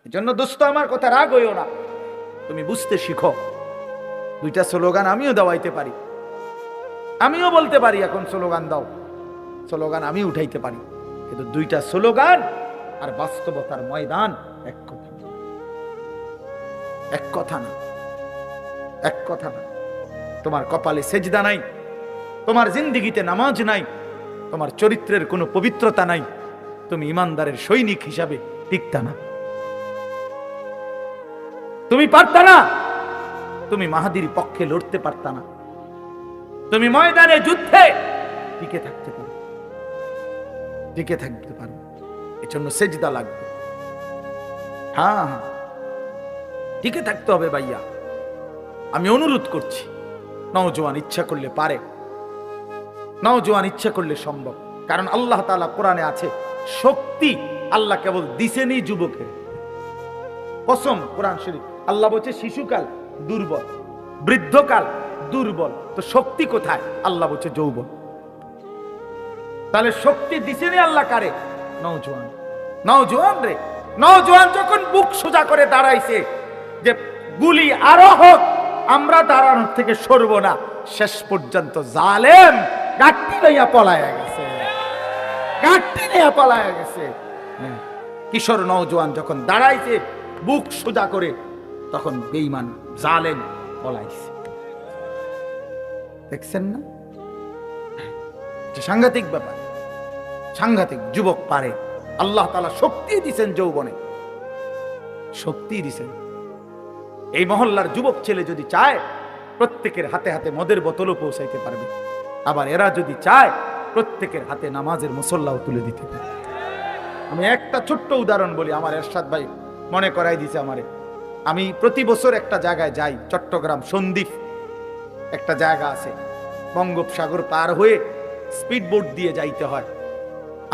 এজন্য দোস্ত আমার কথা রাগ হইও না, তুমি বুঝতে শিখো। দুইটা স্লোগান আমিও দেওয়াইতে পারি, আমিও বলতে পারি এখন স্লোগান দাও, স্লোগান আমি উঠাইতে পারি, কিন্তু দুইটা স্লোগান আর বাস্তবতার ময়দান এক কথা না, এক কথা না, এক কথা না। তোমার কপালে সেজদা নাই, তোমার জিন্দিগিতে নামাজ নাই, তোমার চরিত্রের কোনো পবিত্রতা নাই, তুমি ইমানদারের সৈনিক হিসাবে টিকতা না, তুমি পারতা না, তুমি মাহাদির পক্ষে লড়তে পারতা না, তুমি ময়দানে যুদ্ধে টিকে থাকতে পারো, টিকে থাকতে পারো। এজন্য সেজদা লাগবে। হ্যাঁ হ্যাঁ, টিকে থাকতে হবে ভাইয়া। আমি অনুরোধ করছি, নওজোয়ান ইচ্ছা করলে পারে, নওজোয়ান ইচ্ছা করলে সম্ভব। কারণ আল্লাহ তাআলা কোরআনে আছে, শক্তি আল্লাহ কেবল দিছেনই যুবকের। কসম, কোরআন শরীফ আল্লাহ বলছে শিশুকাল দুর্বল, বৃদ্ধকাল দুর্বল, তো শক্তি কোথায়? আল্লাহ বলছে যৌবন। তাহলে শক্তি দিছেনই আল্লাহ কারে? নওজোয়ান। নওজোয়ান রে, নওজোয়ান যখন বুক সোজা করে দাঁড়াইছে যে গুলি আরো হোক, আমরা দাঁড়ানোর থেকে সরব না, শেষ পর্যন্ত জালেম গাঁটটি লইয়া পলায়া গেছে, গাঁটটি লইয়া পলায়া গেছে। কিশোর নওজোয়ান যখন দাঁড়াইছে বুক সোজা করে, তখন বেঈমান জালেম পলাইছে। দেখছেন না? সাংঘাতিক ব্যাপার, সাংঘাতিক। যুবক পারে, আল্লাহ তাআলা শক্তি দিছেন যৌবনে, শক্তি দিছেন। এই মহল্লার যুবক ছেলে যদি চায়, প্রত্যেকের হাতে হাতে মদের বোতলও পৌঁছাইতে পারবে। আবার এরা যদি চায়, প্রত্যেকের হাতে নামাজের মুসল্লাও তুলে দিতে পারবে। আমি একটা ছোট্ট উদাহরণ বলি, আমার এরশাদ ভাই মনে করাই দিছে আমারে। আমি প্রতি বছর একটা জায়গায় যাই, চট্টগ্রাম সন্দ্বীপ একটা জায়গা আছে, বঙ্গোপসাগর পার হয়ে স্পিড বোট দিয়ে যাইতে হয়।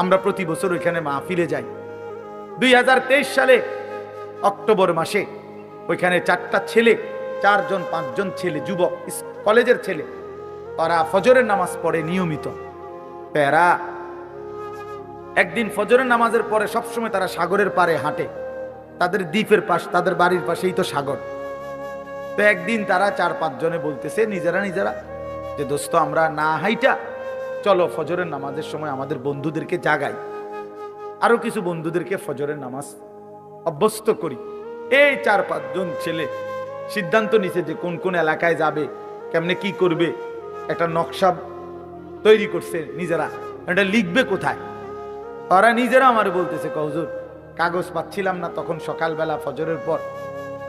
আমরা প্রতি বছর ওইখানে মাহফিলে যাই। 2023 সালে অক্টোবর মাসে ওইখানে 4টা ছেলে, 4-5জন ছেলে, যুবক কলেজের ছেলে, ওরা ফজরের নামাজ পড়ে নিয়মিত। এরা একদিন ফজরের নামাজের পরে সবসময় তারা সাগরের পাড়ে হাঁটে, তাদের দ্বীপের পাশ, তাদের বাড়ির পাশেই তো সাগর। তো একদিন তারা 4-5 জনে বলতেছে নিজেরা নিজেরা যে দোস্ত আমরা না হাইটা চলো ফজরের নামাজের সময় আমাদের বন্ধুদেরকে জাগাই, আরো কিছু বন্ধুদেরকে ফজরের নামাজ অভ্যস্ত করি। এই 4-5 জন ছেলে সিদ্ধান্ত নিছে যে কোন কোন এলাকায় যাবে, কেমনে কি করবে, একটা নকশা তৈরি করছে নিজেরা। এটা লিখবে কোথায়? ওরা নিজেরা আমার বলতেছে, হুজুর কাগজ পাচ্ছিলাম না তখন সকালবেলা ফজরের পর,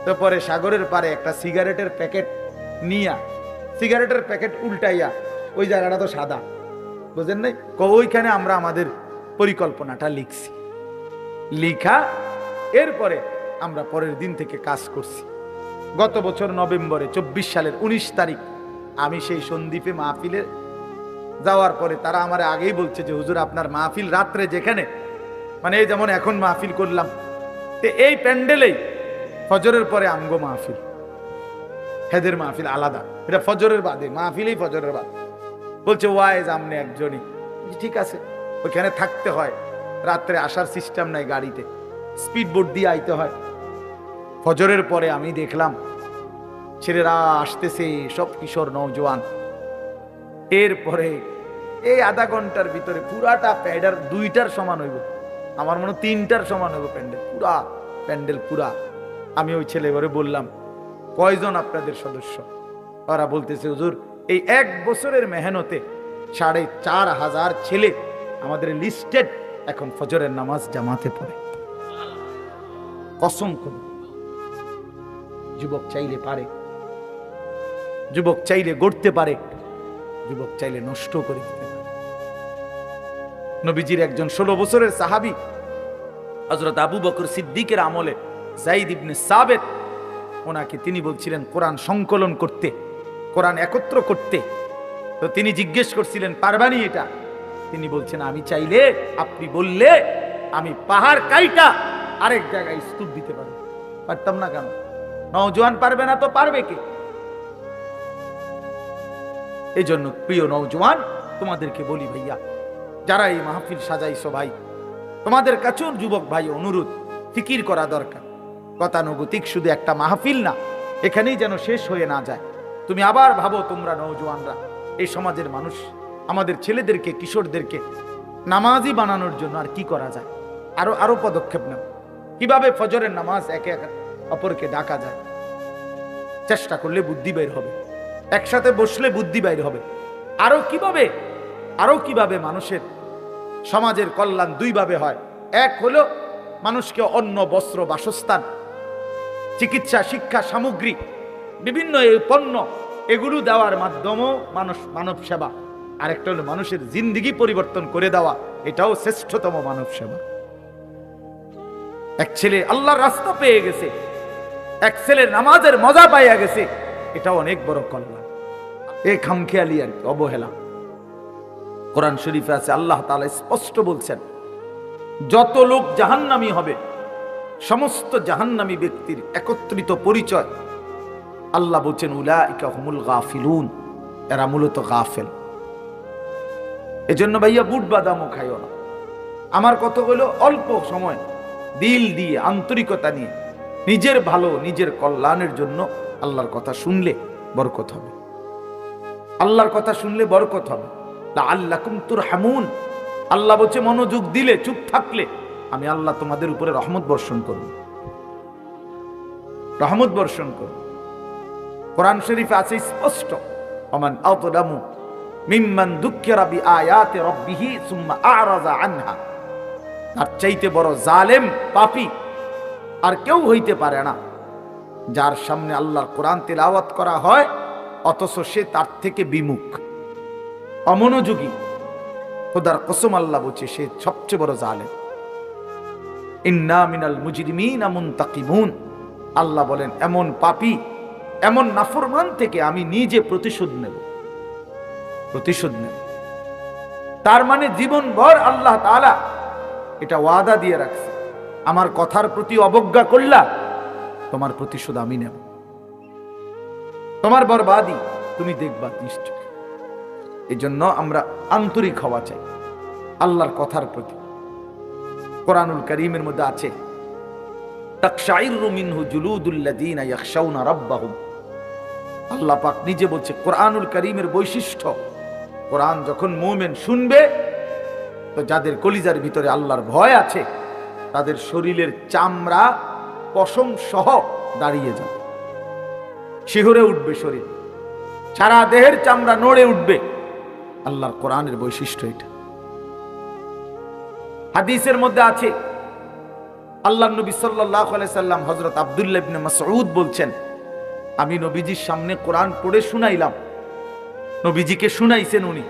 তো পরে সাগরের পারে একটা সিগারেটের প্যাকেট নিয়া, সিগারেটের প্যাকেট উল্টাইয়া, ওই জায়গাটা তো সাদা, বুঝেন নাই, ওইখানে আমরা আমাদের পরিকল্পনাটা লিখছি। লিখা এরপরে আমরা পরের দিন থেকে কাজ করছি। গত বছর নভেম্বরে 24 সালের 19 তারিখ আমি সেই সন্দ্বীপে মাহফিলে যাওয়ার পরে তারা আমার আগেই বলছে যে হুজুর আপনার মাহফিল রাত্রে যেখানে, মানে এই যেমন এখন মাহফিল করলাম, তো এই প্যান্ডেলেই ফজরের পরে আমগো মাহফিল, হেদের মাহফিল আলাদা, এটা ফজরের বাদে মাহফিলেই ফজরের বাদ। বলছে ওয়াইজ আমনে একজনই, ঠিক আছে, ওইখানে থাকতে হয়, রাত্রে আসার সিস্টেম নাই, গাড়িতে স্পিড বোট দিয়ে আইতে হয়। ফজরের পরে আমি দেখলাম ছেলেরা আসতেছে, সব কিশোর নওজোয়ান। এরপরে এই আধা ঘন্টার ভিতরে পুরাটা প্যান্ডেল 2টার সমান হইব, আমার মনে 3টার সমান হইব প্যান্ডেল, পুরা প্যান্ডেল পুরা। আমি ওই ছেলে ঘরে বললাম কয়জন আপনাদের সদস্য? ওরা বলতেছে হুজুর এই 1 বছরের মেহনতে 4,500 ছেলে আমাদের লিস্টেড এখন ফজরের নামাজ জামাতে পড়ে। কসম করে, যুবক চাইলে পারে, যুবক চাইলে গড়তে পারে, যুবক চাইলে নষ্ট করে দিতে পারে। নবীজির একজন 16 বছরের সাহাবী হযরত আবু বকর সিদ্দিকের আমলে যায়েদ ইবনে সাবিত, ওনাকে তিনি বলছিলেন কোরআন সংকলন করতে, কোরআন একত্র করতে। তো তিনি জিজ্ঞেস করছিলেন পারবানি এটা? তিনি বলছেন আমি চাইলে, আপনি বললে আমি পাহাড় কাইটা আরেক জায়গায় স্তূপ দিতে পারবো। পারতাম না কেন? নওজোয়ান পারবে না তো পারবে কে? এই জন্য প্রিয় নওজোয়ান, তোমাদেরকে বলি ভাইয়া, যারা এই মাহফিল সাজাইছো ভাই, তোমাদের কাছেও যুবক ভাই অনুরোধ, ফিকির করা দরকার। গতানুগতিক শুধু একটা মাহফিল না, এখানেই যেন শেষ হয়ে না যায়। তুমি আবার ভাবো, তোমরা নওজোয়ানরা, এই সমাজের মানুষ, আমাদের ছেলেদেরকে, কিশোরদেরকে নামাজি বানানোর জন্য আর কি করা যায়। আরো পদক্ষেপ নাও। কিভাবে ফজরের নামাজ একে অপরকে ডাকা যায়, চেষ্টা করলে বুদ্ধি বের হবে। একসাথে বসলে বুদ্ধি বের হবে। আরো কিভাবে মানুষের সমাজের কল্যাণ দুইভাবে হয়। এক হলো মানুষকে অন্ন, বস্ত্র, বাসস্থান, চিকিৎসা, শিক্ষা, সামগ্রী, বিভিন্ন এই পণ্য, এগুলো দেওয়ার মাধ্যমেও মানব সেবা। আরেকটা হলো মানুষের জিন্দেগি পরিবর্তন করে দেওয়া, এটাও শ্রেষ্ঠতম মানব সেবা। এক ছেলে আল্লাহর রাস্তা পেয়ে গেছে, এক ছেলে নামাজের মজা পাইয়া গেছে, এটাও অনেক বড় কল্যাণ। এই খামখেয়ালি আর অবহেলা। কোরআন শরীফে আছে, আল্লাহ তাআলা স্পষ্ট বলছেন, যত লোক জাহান্নামী হবে, সমস্ত জাহান্নামী ব্যক্তির একত্রিত পরিচয়, আল্লাহ বলছেন উলাইকা হুমুল গাফিলুন, এরা মূলত গাফেল। এজন্য ভাইয়া বুট বাদামও খাইও না। আমার কত হলো অল্প সময় দিল দিয়ে, আন্তরিকতা নিয়ে, নিজের ভালো, নিজের কল্যাণের জন্য আল্লাহর কথা শুনলে বরকত হবে। আল্লাহর কথা শুনলে বরকত হবে। লাআল্লাকুম তুরহামুন, আল্লাহ বলছে মনোযোগ দিলে, চুপ থাকলে আমি আল্লাহ তোমাদের উপরে রহমত বর্ষণ করব, রহমত বর্ষণ করব। কোরআন শরীফে আছে স্পষ্ট, ওমান আযলামু মিম্মান যুক্কিরা বিআয়াতি রাব্বিহি সুম্মা আ'রাযা আনহা। তার চাইতে বড় জালেম, পাপী আর কেউ হইতে পারে না, যার সামনে আল্লাহর কোরআন তেলাওয়াত করা হয় অথচ সে তার থেকে বিমুখ, অমনোযোগী। খোদার কসম, আল্লাহ বলছে সে সবচেয়ে বড় জালেম। ইন্না মিনাল মুজরিমিনা মুনতাকিমুন, আল্লাহ বলেন এমন পাপী, এমন নাফরমান থেকে আমি নিজে প্রতিশোধ নেব, প্রতিশোধ নেব। তার মানে জীবনভর আল্লাহ তাআলা এটা ওয়াদা দিয়ে রাখছে, আমার কথার প্রতি অবজ্ঞা করলা, তোমার প্রতিশোধ আমি নেব, তোমার বরবাদি তুমি দেখবা নিশ্চয়। এই জন্য আমরা আন্তরিক হওয়া চাই আল্লাহর কথার প্রতি। কোরআনুল কারীমের মধ্যে আছে, তাকশাইরু মিনহু জুলুদুল্লাযীনা ইয়াখশাউনা রাব্বাহুম। আল্লাহ পাক নিজে বলছে, কোরআনুল কারীমের বৈশিষ্ট্য, কোরআন যখন মুমিন শুনবে তো যাদের কলিজার ভিতরে আল্লাহর ভয় আছে, তাদের শরীরের চামড়া পশম সহ দাঁড়িয়ে যাবে, শিহরে উঠবে শরীর, সারা দেহের চামড়া নড়ে উঠবে। আল্লাহর কোরআনের বৈশিষ্ট্য এটা। হাদিসের মধ্যে আছে, আল্লাহর নবী সাল্লাল্লাহু আলাইহি সাল্লাম হযরত আব্দুল্লাহ ইবনে মাসউদ বলছেন, আমি নবীজির সামনে কোরআন পড়ে শুনাইলাম, নবীজিকে শুনাইছেন উনি।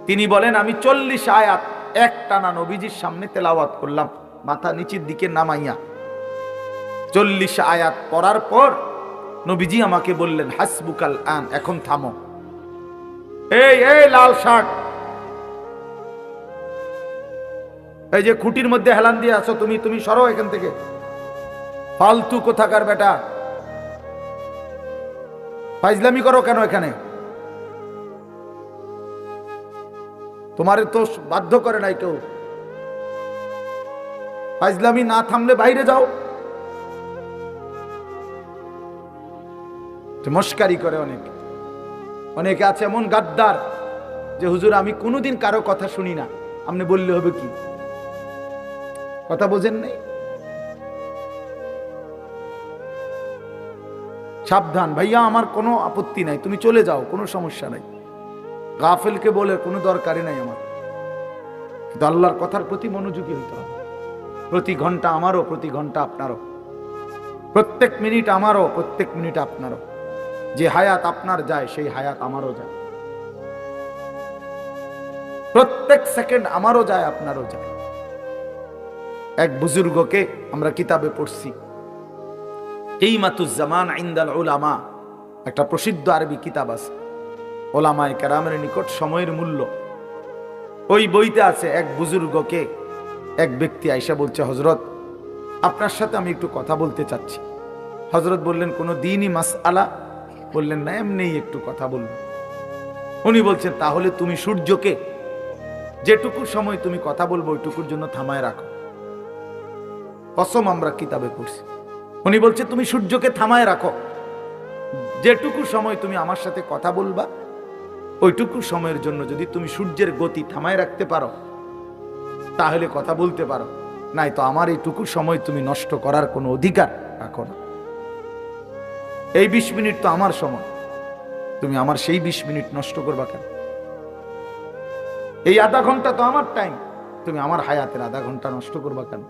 তিনি বলেন, আমি 40 আয়াত একটানা নবীজির সামনে তেলাওয়াত করলাম, মাথা নিচের দিকে নামাইয়া। 40 আয়াত পড়ার পর নবীজি আমাকে বললেন, হাসবুকাল আন, এখন থামো। এই লাল শার্ট, এই যে খুঁটির মধ্যে হেলান দিয়ে আছো তুমি সরো এখান থেকে, ফালতু কোথাকার বেটা, ফাইজলামি করো কেন এখানে? তোমারে তো বাধ্য করে নাই কেউ, ফাইজলামি না থামলে বাইরে যাও। মস্কারি করে অনেকে আছে এমন গাদ্দার যে হুজুর আমি কোনোদিন কারো কথা শুনি না, আপনি বললে হবে কি? কথা বোঝেন নাই? সাবধান ভাইয়া, আমার কোনো আপত্তি নাই, তুমি চলে যাও, কোনো সমস্যা নাই। গাফেলকে বলে কোনো দরকারই নাই আমার, কিন্তু আল্লাহর কথার প্রতি মনোযোগী হইতে হবে। প্রতি ঘন্টা আমারও, প্রতি ঘন্টা আপনারও, প্রত্যেক মিনিট আমারও, প্রত্যেক মিনিট আপনারও। যে হায়াত আপনার যায় সেই হায়াত আমারও যায়, প্রত্যেক সেকেন্ড আমারও যায়, আপনারও যায়। এক বুজুর্গকে আমরা কিতাবে পড়ছি, কিমাতুজ জামান ইনদাল উলামা, একটা প্রসিদ্ধ আরবি কিতাব আছে, ওলামায়ে কেরামের নিকট সময়ের মূল্য। ওই বইতে আছে, এক বুজুর্গকে এক ব্যক্তি আইসা বলছে, হযরত আপনার সাথে আমি একটু কথা বলতে চাচ্ছি। হযরত বললেন, কোনো দ্বীনি মাসআলা? বললেন না, এমনি একটু কথা বলবো। উনি বলছেন, তাহলে তুমি সূর্যকে যেটুকু সময় তুমি কথা বলবো ওইটুকুর জন্য থামায় রাখো। কসম আমরা কিতাবে পড়ছি। উনি বলছে তুমি সূর্যকে থামায় রাখো, যেটুকু সময় তুমি আমার সাথে কথা বলবা ওইটুকু সময়ের জন্য যদি তুমি সূর্যের গতি থামায় রাখতে পারো তাহলে কথা বলতে পারো, নাই তো আমার এইটুকু সময় তুমি নষ্ট করার কোনো অধিকার রাখো না। এই 20 মিনিট তো আমার সময়, তুমি আমার সেই 20 মিনিট নষ্ট করবা কেন? এই আধা ঘন্টা তো আমার টাইম, তুমি আমার হায়াতের আধা ঘন্টা নষ্ট করবা কেন?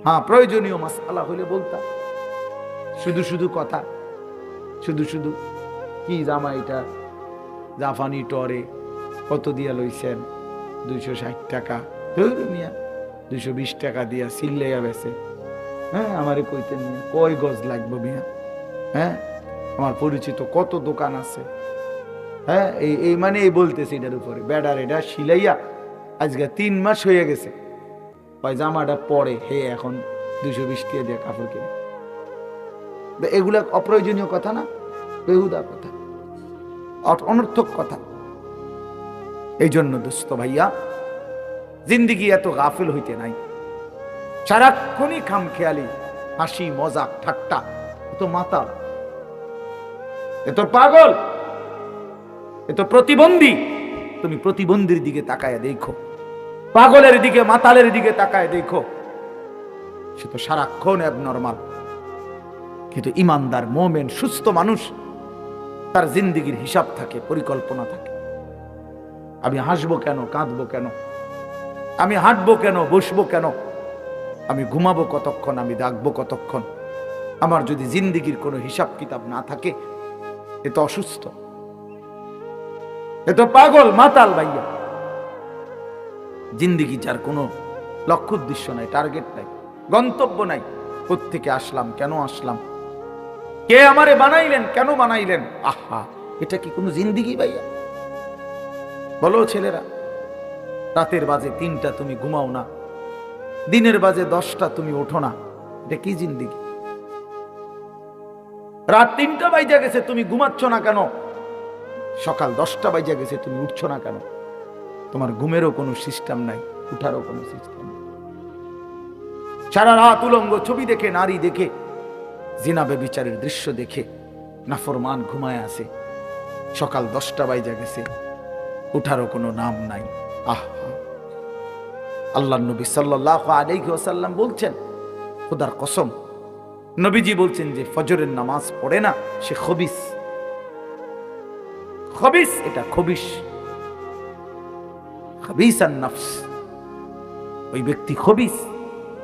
হ্যাঁ, প্রয়োজনীয় মাসআলা হইলে বলতা, শুধু শুধু কথা, শুধু শুধু কি জামা এটা জাপানি টরে কত দিয়া লইছেন? 260 টাকা। মিয়া 220 টাকা দিয়া সিল্লাইয়া বেছে। হ্যাঁ, আমারে কইতেন মিয়া কয় গজ লাগবে মিয়া? হ্যাঁ, আমার পরিচিত কত দোকান আছে। হ্যাঁ, এই মানে এই বলতেছে এটার উপরে বেডার এটা সিলাইয়া আজকে 3 মাস হয়ে গেছে, ওই জামাটা পরে হে এখন 220 টাকা দিয়ে কাপড় কিনে। এগুলা অপ্রয়োজনীয় কথা না, বেহুদা কথা, অনর্থক কথা। এই জন্য দোস্ত ভাইয়া, জিন্দিগি এত গাফিল হইতে নাই। সারাক্ষণই খামখেয়ালি, হাসি মজাক ঠাট্টা, এত মাতাল, এত পাগল, এত প্রতিবন্ধী। তুমি প্রতিবন্ধীর দিকে তাকায় দেখো, পাগলের দিকে মাতালের দিকে তাকায় দেখো, সে তো সারাক্ষণ অ্যাবনরমাল। কিন্তু ইমানদার মোমেন সুস্থ মানুষ, তার জিন্দিগির হিসাব থাকে, পরিকল্পনা থাকে। আমি হাসবো কেন, কাঁদবো কেন, আমি হাঁটবো কেন, বসবো কেন, আমি ঘুমাবো কতক্ষণ, আমি জাগবো কতক্ষণ। আমার যদি জিন্দিগির কোনো হিসাব কিতাব না থাকে, এ তো অসুস্থ, এ তো পাগল মাতাল ভাইয়া। জিন্দিগি যার কোনো লক্ষ্য উদ্দেশ্য নাই, টার্গেট নাই, গন্তব্য নাই, কোত্থেকে আসলাম, কেন আসলাম, কে আমারে বানাইলেন, কেন বানাইলেন। আহা, এটা কি কোনো জিন্দিগি ভাইয়া? বলো ছেলেরা, রাতের বাজে 3টা তুমি ঘুমাও না, দিনের বাজে 10টা তুমি ওঠো না, এটা কি জিন্দিগি? রাত 3টা বাজে গেছে তুমি ঘুমাচ্ছ না কেন? সকাল 10টা বাজে গেছে তুমি উঠছো না কেন? তোমার ঘুমেরও কোনো সিস্টেম নাই, উঠারও কোনো সিস্টেম নাই। সারা রাত উলঙ্গ ছবি দেখে, নারী দেখে, জিনা ব্যভিচারের দৃশ্য দেখে নাফরমান ঘুমায় আছে। সকাল 10টা বাজে গেছে, উঠারও কোনো নাম নাই। আহা, আল্লাহ নবী সাল্লাল্লাহু আলাইহি ওয়াসাল্লাম বলছেন, খোদার কসম, নবীজি বলছেন যে ফজরের নামাজ পড়ে না সে খবিস। খবিস, এটা খবিস, খবিসান নফস, ওই ব্যক্তি খবিস,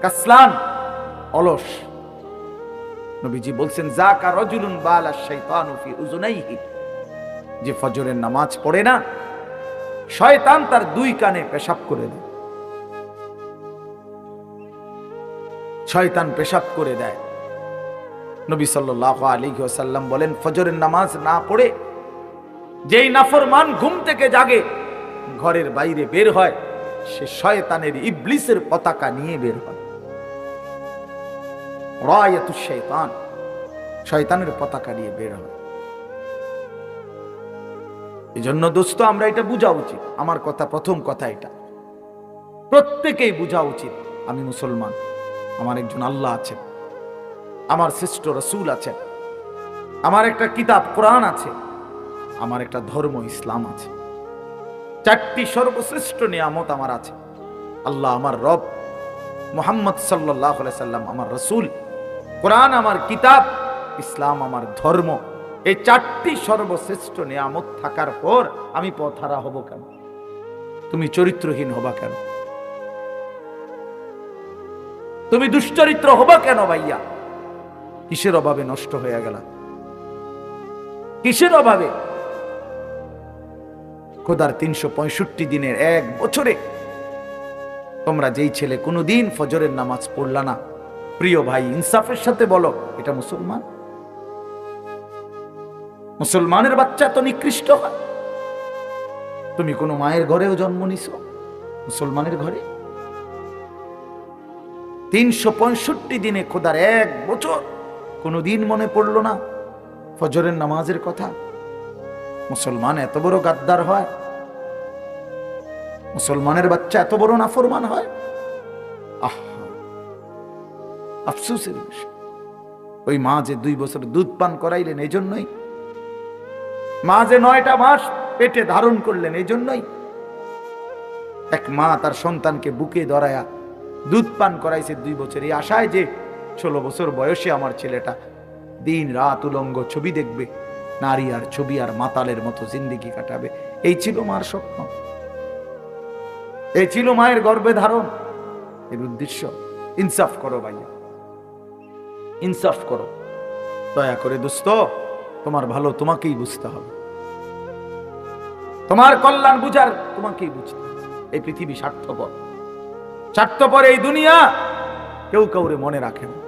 কাসলান, অলস। নবীজি বলছেন, যাকা রাজুলুন বালা শাইতানু ফি উযুনাইহি, যে ফজরের নামাজ পড়ে না শয়তান তার 2 কানে পেশাব করে দেয়। শয়তান পেশাব করে দেয়। নবী সাল্লাল্লাহু আলাইহি ওয়াসাল্লাম বলেন, ফজরের নামাজ না পড়ে যেই নাফরমান ঘুম থেকে জাগে, ঘরের বাইরে বের হয়, সে শয়তানের, ইবলিসের পতাকা নিয়ে বের হয়। রায়াতুশ শাইতান, শয়তানের পতাকা নিয়ে বের হয়। এজন্য দোস্ত, আমরা এটা বোঝা উচিত। আমার কথা, প্রথম কথা এটা প্রত্যেকেই বোঝা উচিত, আমি মুসলমান, আমার একজন আল্লাহ আছেন, আমার শ্রেষ্ঠ রাসূল আছেন, আমার একটা কিতাব কোরআন আছে, আমার একটা ধর্ম ইসলাম আছে। 4টি সর্বশ্রেষ্ঠ নিয়ামত আমার আছে। আল্লাহ আমার রব, মুহাম্মদ সাল্লাল্লাহু আলাইহি সাল্লাম আমার রাসূল, কোরআন আমার কিতাব, ইসলাম আমার ধর্ম। এই 4টি সর্বশ্রেষ্ঠ নিয়ামত থাকার পর আমি পথহারা হব কেন? তুমি চরিত্রহীন হবা কেন? তুমি দুশ্চরিত্র হবা কেন ভাইয়া? কিসের অভাবে নষ্ট হয়ে গেল? কিসের অভাবে? খোদার 365 দিনের 1 বছরে তোমরা যেই ছেলে কোনোদিন ফজরের নামাজ পড়লা না, প্রিয় ভাই, ইনসাফের সাথে বলো, এটা মুসলমান? মুসলমানের বাচ্চা তো নিকৃষ্ট হয়। তুমি কোনো মায়ের ঘরেও জন্ম নিছো, মুসলমানের ঘরে? 365 দিনে খোদার 1 বছর কোনোদিন মনে পড়লো না ফজরের নামাজের কথা? মুসলমান এত বড় গাদ্দার হয়? মুসলমানের বাচ্চা এত বড় নাফরমান হয়? আফসোসের বিষয়। ওই মা যে 2 বছর দুধ পান করাইলেন এই জন্যই, মা যে 9টা মাস পেটে ধারণ করলেন এই জন্যই। এক মা তার সন্তানকে বুকে ধরায়া দুধ পান করাইছে 2 বছর, এই আশায় যে 16 বছর বয়সে আমার ছেলেটা দিন রাত উলঙ্গ ছবি দেখবে, নারী আর ছবি আর মাতালের মতো জিন্দেগি কাটাবে। এই ছিল মার স্বপ্ন, এই ছিল মায়ের গর্ভে ধারণ, এর উদ্দেশ্য। ইনসাফ করো ভাইয়া, ইনসাফ করো দয়া করে। দোস্ত, তোমার ভালো তোমাকেই বুঝতে হবে, তোমার কল্যাণ বুঝার তোমাকেই বুঝতে হবে। এই পৃথিবী স্বার্থপর, স্বার্থপর এই দুনিয়া। কেউ কাউরে মনে রাখে না,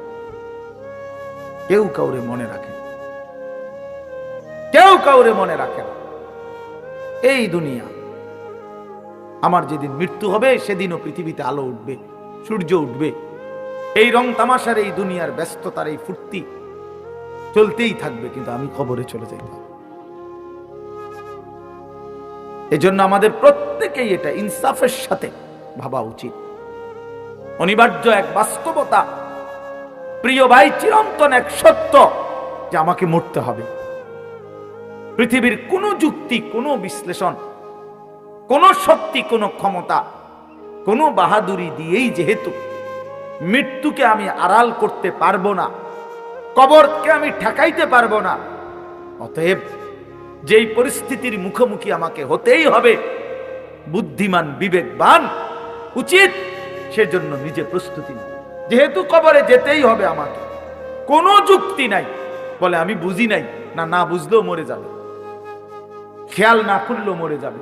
কেউ কাউরে মনে রাখে না, কেউ কাউরে মনে রাখে না। এই দুনিয়া, আমার যেদিন মৃত্যু হবে সেদিনও পৃথিবীতে আলো উঠবে, সূর্য উঠবে। এই রং তামাশার, এই দুনিয়ার ব্যস্ততার, এই ফুর্তি চলতেই থাকবে, কিন্তু আমি কবরে চলে যাইব। এজন্য আমাদের প্রত্যেকেই এটা ইনসাফের সাথে ভাবা উচিত। অনিবার্য এক বাস্তবতা, প্রিয় ভাই, চিরন্তন এক সত্য যে আমাকে মরতে হবে। পৃথিবীর কোনো যুক্তি, কোনো বিশ্লেষণ, কোনো শক্তি, কোনো ক্ষমতা, কোনো বাহাদুরি দিয়েই যেহেতু মৃত্যুকে আমি আড়াল করতে পারবো না, কবরকে আমি ঠেকাইতে পারবো না, অতএব যেই পরিস্থিতির মুখোমুখি আমাকে হতেই হবে, বুদ্ধিমান বিবেকবান উচিত সেজন্য নিজে প্রস্তুতি নেয়। যেহেতু কবরে যেতেই হবে আমাকে, কোনো যুক্তি নাই, বলে আমি বুঝি নাই, না বুঝলেও মরে যাবে, খেয়াল না করলেও মরে যাবে,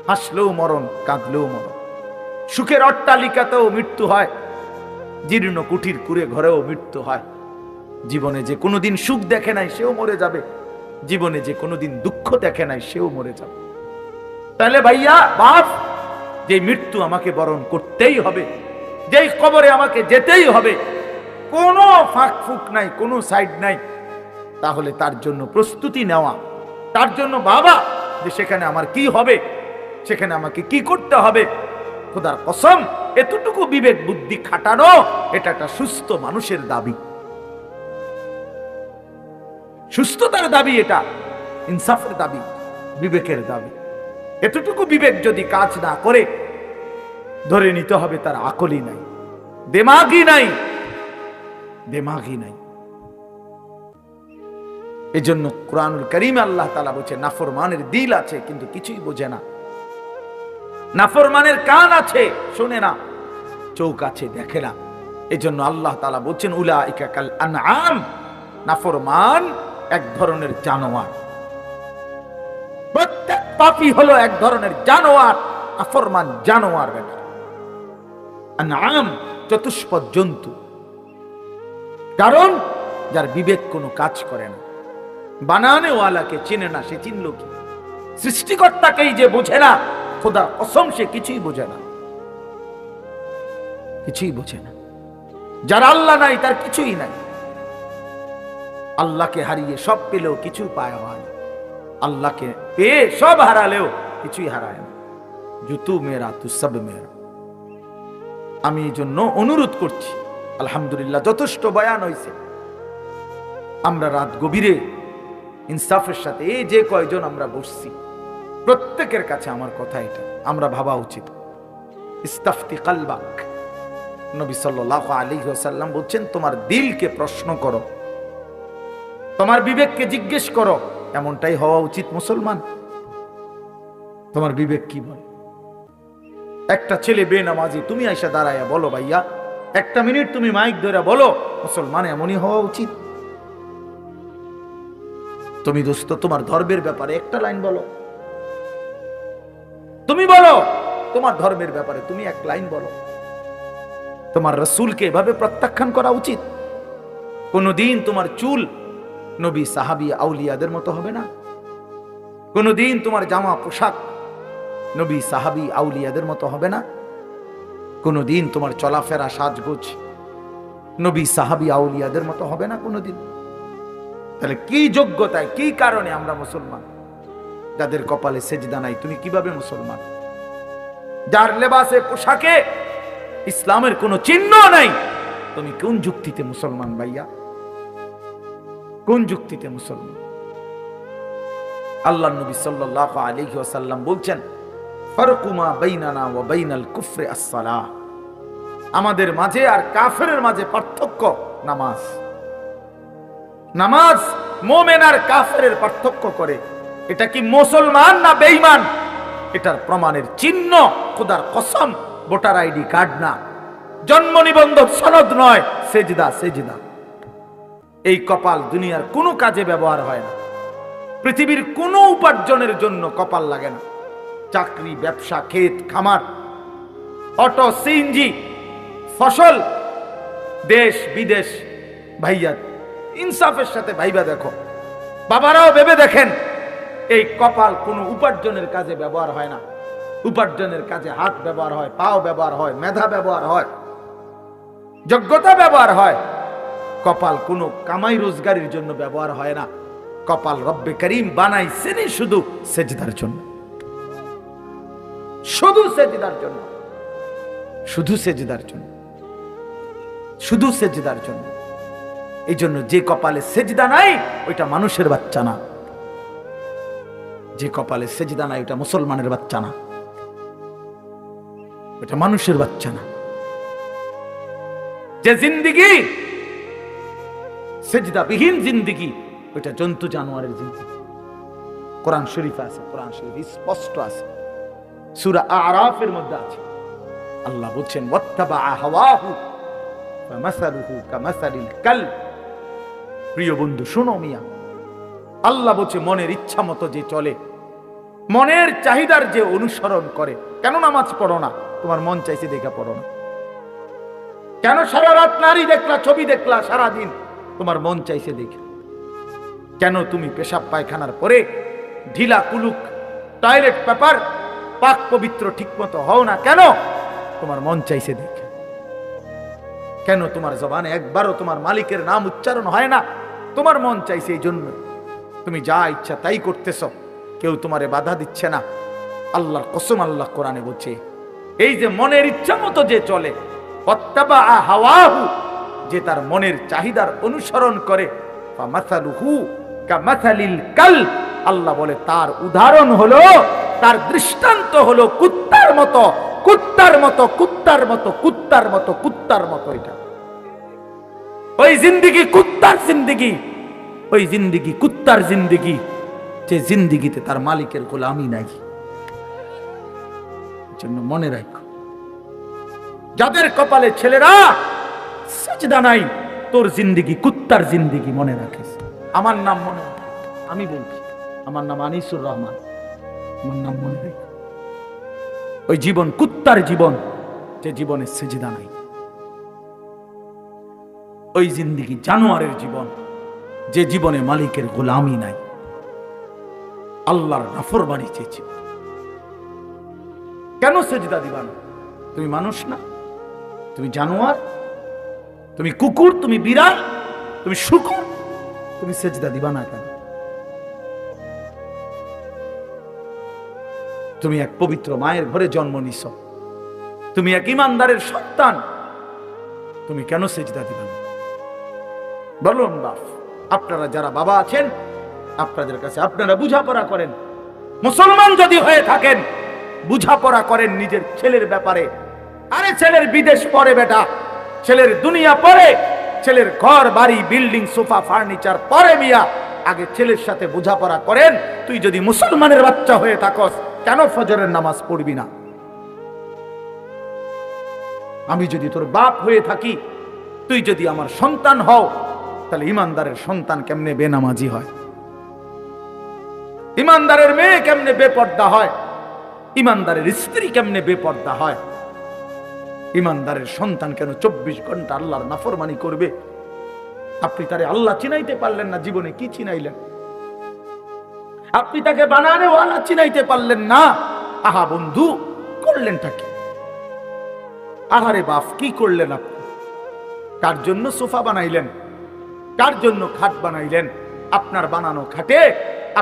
হাসলেও মরণ, কাঁদলেও মরণ। সুখের অট্টালিকাতেও মৃত্যু হয়, জীর্ণ কুঠির কুড়ে ঘরেও মৃত্যু হয়। জীবনে যে কোনোদিন সুখ দেখে নাই সেও মরে যাবে, জীবনে যে কোনোদিন দুঃখ দেখে নাই সেও মরে যাবে। তাহলে ভাইয়া বাপ, যে মৃত্যু আমাকে বরণ করতেই হবে, যেই কবরে আমাকে যেতেই হবে, কোনো ফাঁক ফুক নাই, কোনো সাইড নাই, তাহলে তার জন্য প্রস্তুতি নেওয়া, তার জন্য বাবা যে সেখানে আমার কি হবে, সেখানে আমাকে কি করতে হবে, খোদার কসম এতটুকু বিবেক বুদ্ধি খাটানো, এটা একটা সুস্থ মানুষের দাবি, সুস্থতার দাবি, এটা ইনসাফের দাবি, বিবেকের দাবি। এতটুকু বিবেক যদি কাজ না করে, ধরে নিতে হবে তার আকলই নাই, দেমাগই নাই, দেমাগই নাই। এজন্য কুরআনুল কারীমে আল্লাহ তাআলা বলেছে, নাফরমানের দিল আছে কিন্তু কিছুই বোঝে না, নাফরমানের কান আছে শুনে না, চোখ আছে দেখে না। এজন্য আল্লাহ তাআলা বলেছেন, উলাইকা কাল আনআম, নাফরমান এক ধরনের জানোয়ার। প্রত্যেক পাপী হলো এক ধরনের জানোয়ার, নাফরমান জানোয়ার। বেটা আনআম চতুষ্পদ জন্তু, কারণ যার বিবেক কোনো কাজ করে না, বানানেওয়ালাকে চেনে না, সে চিনল কি? সৃষ্টিকর্তাকেই যে বোঝে না, খোদার কসম সে কিছুই বোঝে না, কিছুই বোঝে না। যার আল্লাহ নাই তার কিছুই নাই। আল্লাহকে হারিয়ে সব পেলেও কিছু পায় হয় না, আল্লাহকে পেয়ে সব হারালেও কিছুই হারায় না। জুতু মেরা তু সব মেরা। আমি এই জন্য অনুরোধ করছি, আলহামদুলিল্লাহ যথেষ্ট বয়ান হয়েছে। আমরা রাত গভীরে ইনসাফের সাথে এই যে কয়জন আমরা বসছি, প্রত্যেকের কাছে আমার কথা এটা, আমরা ভাবা উচিত। ইস্তাফতি কালবাক, নবী সাল্লাল্লাহু আলাইহি ওয়াসাল্লাম বলছেন, তোমার দিলকে প্রশ্ন করো, তোমার বিবেককে জিজ্ঞেস করো। এমনটাই হওয়া উচিত মুসলমান। তোমার বিবেক কি বলে? একটা ছেলে বেনামাজি, তুমি আইসা দাঁড়ায়া বলো, ভাইয়া একটা মিনিট তুমি মাইক ধরে বলো, মুসলমান এমনই হওয়া উচিত। তুমি দোস্ত তোমার ধর্মের ব্যাপারে একটা লাইন বলো, তুমি বলো তোমার ধর্মের ব্যাপারে তুমি এক লাইন বলো। তোমার রাসূলকে এভাবে প্রত্যাখ্যান করা উচিত। কোনদিন তোমার চুল নবী সাহাবী আউলিয়াদের মতো হবে না, কোনদিন তোমার জামা পোশাক নবী সাহাবী আউলিয়াদের মতো হবে না, কোনদিন তোমার চলাফেরা সাজগোজ নবী সাহাবী আউলিয়াদের মতো হবে না কোনদিন। তাহলে কি যোগ্যতায়, কি কারণে আমরা মুসলমান? যাদের কপালে সেজদা নাই, তুমি কিভাবে মুসলমান? যার লেবাসে পোশাকে ইসলামের কোনো চিহ্ন নাই, তুমি কোন যুক্তিতে মুসলমান ভাইয়া? কোন যুক্তিতে মুসলমান? আল্লাহ নবী সাল্লাল্লাহু আলাইহি ওয়াসাল্লাম বলছেন, ফারকুমা বাইনানা ওয়া বাইনাল কুফরি আস-সালাহ, আমাদের মাঝে আর কাফেরের মাঝে পার্থক্য নামাজ। নামাজ মুমিন আর কাফেরের পার্থক্য করে। এটা কি মুসলমান না বেঈমান, এটার প্রমাণের চিহ্ন খোদার কসম ভোটার আইডি কার্ড না, জন্ম নিবন্ধন সনদ নয়, সেজদা। সেজদা এই কপাল দুনিয়ার কোনো কাজে ব্যবহার হয় না, পৃথিবীর কোনো উপার্জনের জন্য কপাল লাগে না। চাকরি, ব্যবসা, ক্ষেত খামার, অটো, সিএনজি, ফসল, দেশ বিদেশ, ভাইয়া ইনসাফের সাথে ভাইবা দেখো, বাবারাও ভেবে দেখেন, এই কপাল কোনো উপার্জনের কাজে ব্যবহার হয় না। উপার্জনের কাজে হাত ব্যবহার হয়, পাও ব্যবহার হয়, মেধা ব্যবহার হয়, যোগ্যতা ব্যবহার হয়। কপাল কোনো কামাই রোজগারের জন্য ব্যবহার হয় না। কপাল রব্বে করিম বানাইছেনই শুধু সেজদার জন্য, শুধু সেজদার জন্য, শুধু সেজদার জন্য, শুধু সেজদার জন্য। এই জন্য যে কপালে সেজদা নাই ওইটা মানুষের বাচ্চা না, যে কপালে সেজদা নাই ওটা মুসলমানের বাচ্চা না, ওটা মানুষের বাচ্চা না। যে জিন্দিগি সেজদা বিহীন জিন্দিগি, ওইটা জন্তু জানোয়ারের জিন্দিগি। কোরআন শরীফে আছে, কোরআন শরীফ স্পষ্ট আছে, সূরা আরাফের মধ্যে আছে। আল্লাহ বলছেন, ওয়াত্তাবা হাওয়াহু ফামাসালুহু কামাসালিল কালব। প্রিয় বন্ধু শোনো মিয়া, আল্লাহ বলছে মনের ইচ্ছা মতো যে চলে, মনের চাহিদার যে অনুসরণ করে। কেন নামাজ পড়ো না? তোমার মন চাইছে দেখা পড়ো না। কেন সারা রাত নারী দেখলা, ছবি দেখলা সারা দিন? তোমার মন চাইছে দেখে। কেন তুমি পেশাব পায়খানার পরে ঢিলা কুলুক টয়লেট পেপার পাক পবিত্র ঠিক মতো হও না? কেন? তোমার মন চাইছে দেখে। কেন তোমার জবানে একবারও তোমার মালিকের নাম উচ্চারণ হয় না? তোমার মন চাইছে এই জন্য। তুমি যা ইচ্ছা তাই করতেছ, কেউ তোমারে বাধা দিচ্ছে না। আল্লাহর কসম, আল্লাহ কোরআনে বলছে, এই যে মনের ইচ্ছা মতো যে চলে, ওয়াত্তাবা হাওয়াহু, যে তার মনের চাহিদার অনুসরণ করে, ফামাসালুহু কামাসালিল কালব, আল্লাহ বলে তার উদাহরণ হলো, তার দৃষ্টান্ত হলো কুত্তার মতো, কুত্তার মতো, কুত্তার মতো, কুত্তার মতো, কুত্তার মতো। এটা ওই জিন্দিগি কুত্তার জিন্দিগি, ওই জিন্দিগি কুত্তার জিন্দিগি, যে জিন্দিগিতে তার মালিকের গোলামি নাই। জন্য মনে রাখো, যাদের কপালে ছেলেরা সেজদা নাই, তোর জিন্দিগি কুত্তার জিন্দিগি, মনে রাখিস। আমার নাম মনে, আমি বলছি, আমার নাম আনিসুর রহমান, আমার নাম মনে রাখ। ওই জীবন কুত্তার জীবন, যে জীবনে সেজদা নাই। ওই জিন্দিগি জানোয়ারের জীবন, যে জীবনে মালিকের গোলামি নাই, আল্লাহর নাফরমানি চেয়েছে। কেন সেজদা দিবা না? তুমি মানুষ না? তুমি জানোয়ার? তুমি কুকুর? তুমি বিড়াল? তুমি শুকর? তুমি সেজদা দিবা না কেন? তুমি এক পবিত্র মায়ের ঘরে জন্ম নিছ, তুমি এক ইমানদারের সন্তান, তুমি কেন সেজদা দিবা না? বলুন বাপ, আপনারা যারা বাবা আছেন, আপনাদের কাছে আপনারা বুঝাপড়া করেন। মুসলমান যদি হয়ে থাকেন, বুঝাপড়া করেন নিজের ছেলের ব্যাপারে। আরে ছেলের বিদেশ পরে বেটা, ছেলের দুনিয়া পরে, ছেলের ঘর বাড়ি বিল্ডিং সোফা ফার্নিচার পরে মিয়া, আগে ছেলের সাথে বোঝাপড়া করেন। তুই যদি মুসলমানের বাচ্চা হয়ে থাকস, কেন ফজরের নামাজ পড়বি না? আমি যদি তোর বাপ হয়ে থাকি, তুই যদি আমার সন্তান হও, তাহলে ইমানদারের সন্তান কেমনে বেনামাজি হয়? ইমানদারের মেয়ে কেমনে বেপর্দা হয়? ইমানদারের স্ত্রী কেমনে বেপর্দা হয়? ইমানদারের সন্তান কেন 24 ঘন্টা আল্লাহর নাফরমানি করবে? আপনি তারে আল্লাহ চিনাইতে পারলেন না, জীবনে কি চিনাইলেন? আপনি তাকে বানানে ওয়ালা চিনাইতে পারলেন না। আহা বন্ধু, করলেনটা কি? আহারে বাপ, কি করলেন আপনি? কার জন্য সোফা বানাইলেন? কার জন্য খাট বানাইলেন? আপনার বানানো খাটে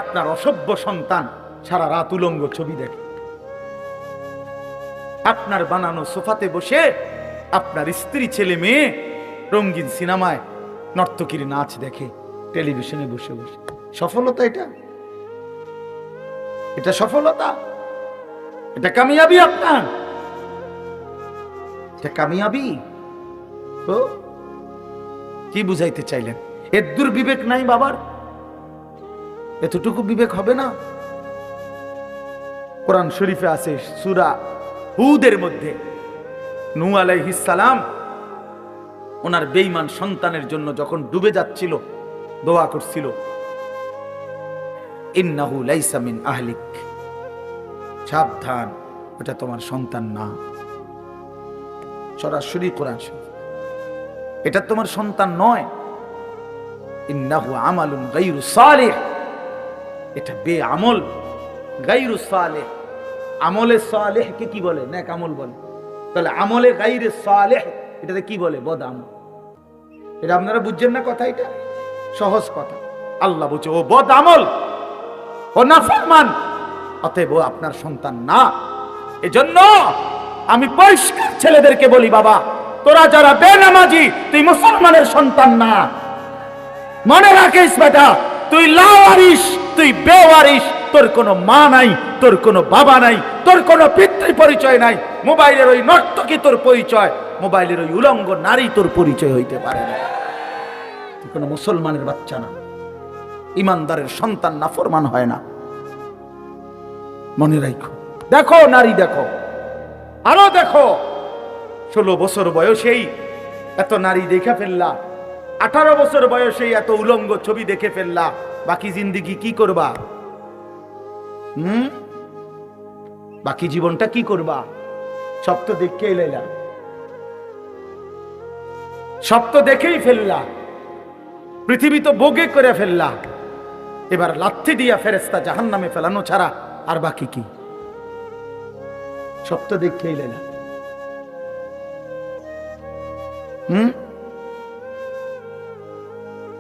আপনার অসভ্য সন্তান সারা রাত উলঙ্গ ছবি দেখে। আপনার বানানো সোফাতে বসে আপনার স্ত্রী ছেলে মেয়ে রঙিন সিনেমায় নর্তকীর নাচ দেখে। টেলিভিশনে বসে বসে। সফলতা এটা? এটা সফলতা? এটা কামিয়াবি আপনার? এটা কামিয়াবি? তো কি বুঝাইতে চাইলেন? এর দুর্বিবেক নাই বাবার? এতটুকু বিবেক হবে না? কোরআন শরীফে আছে সূরা হুদের মধ্যে নূহ আলাইহিস সালাম ওনার বেঈমান সন্তানের জন্য যখন ডুবে যাচ্ছিল দোয়া করছিল, ইন্নাহু লাইসা মিন আহলিক, সাবধান, এটা তোমার সন্তান না। সরাসরি কোরআন শরীফ, এটা তোমার সন্তান নয়। ইন্নাহু আমালুন গায়রু সালিহ, এটা বেআমল, গায়রু সালিহ। আমলে সালেহকে কি বলে? নেক আমল বলে। তাহলে আমলে গায়রে সালেহ এটাতে কি বলে? বদ আমল। এটা আপনারা বুঝছেন না কথা? এটা সহজ কথা। আল্লাহ বলছে ও বদ আমল, ও নাফরমান, অতএব ও আপনার সন্তান না। এজন্য আমি পরিষ্কার ছেলেদেরকে বলি, বাবা তোরা যারা বেনামাজি, তুই মুসলমানের সন্তান না। মনে রাখিস বেটা, তুই লাওয়ারিস, তুই বেওয়ারিস। তোর কোনো মা নাই, তোর কোনো বাবা নাই, তোর কোনো পিতৃ পরিচয় নাই। মোবাইলের ওই নর্তকী তোর পরিচয়, মোবাইলের ওই উলঙ্গ নারী তোর পরিচয় হইতে পারে না। তুই কোনো মুসলমানের বাচ্চা না, ইমানদারের সন্তান নাফরমান হয় না। মনে রাখো। দেখো নারী, দেখো আরো দেখো, 16 বছর বয়সেই এত নারী দেখে ফেললা, 18 বছর বয়সেই এত উলঙ্গ ছবি দেখে ফেললা, বাকি জিন্দেগি কি করবা? বাকি জীবনটা কি করবা? সব তো দেখেই লাইলা, সব তো দেখেই ফেললা, পৃথিবী তো ভোগে করে ফেললা। এবার লাথি দিয়া ফেরেশতা জাহান্নামে ফেলানো ছাড়া আর বাকি কি? সব তো দেখেই লাইলা।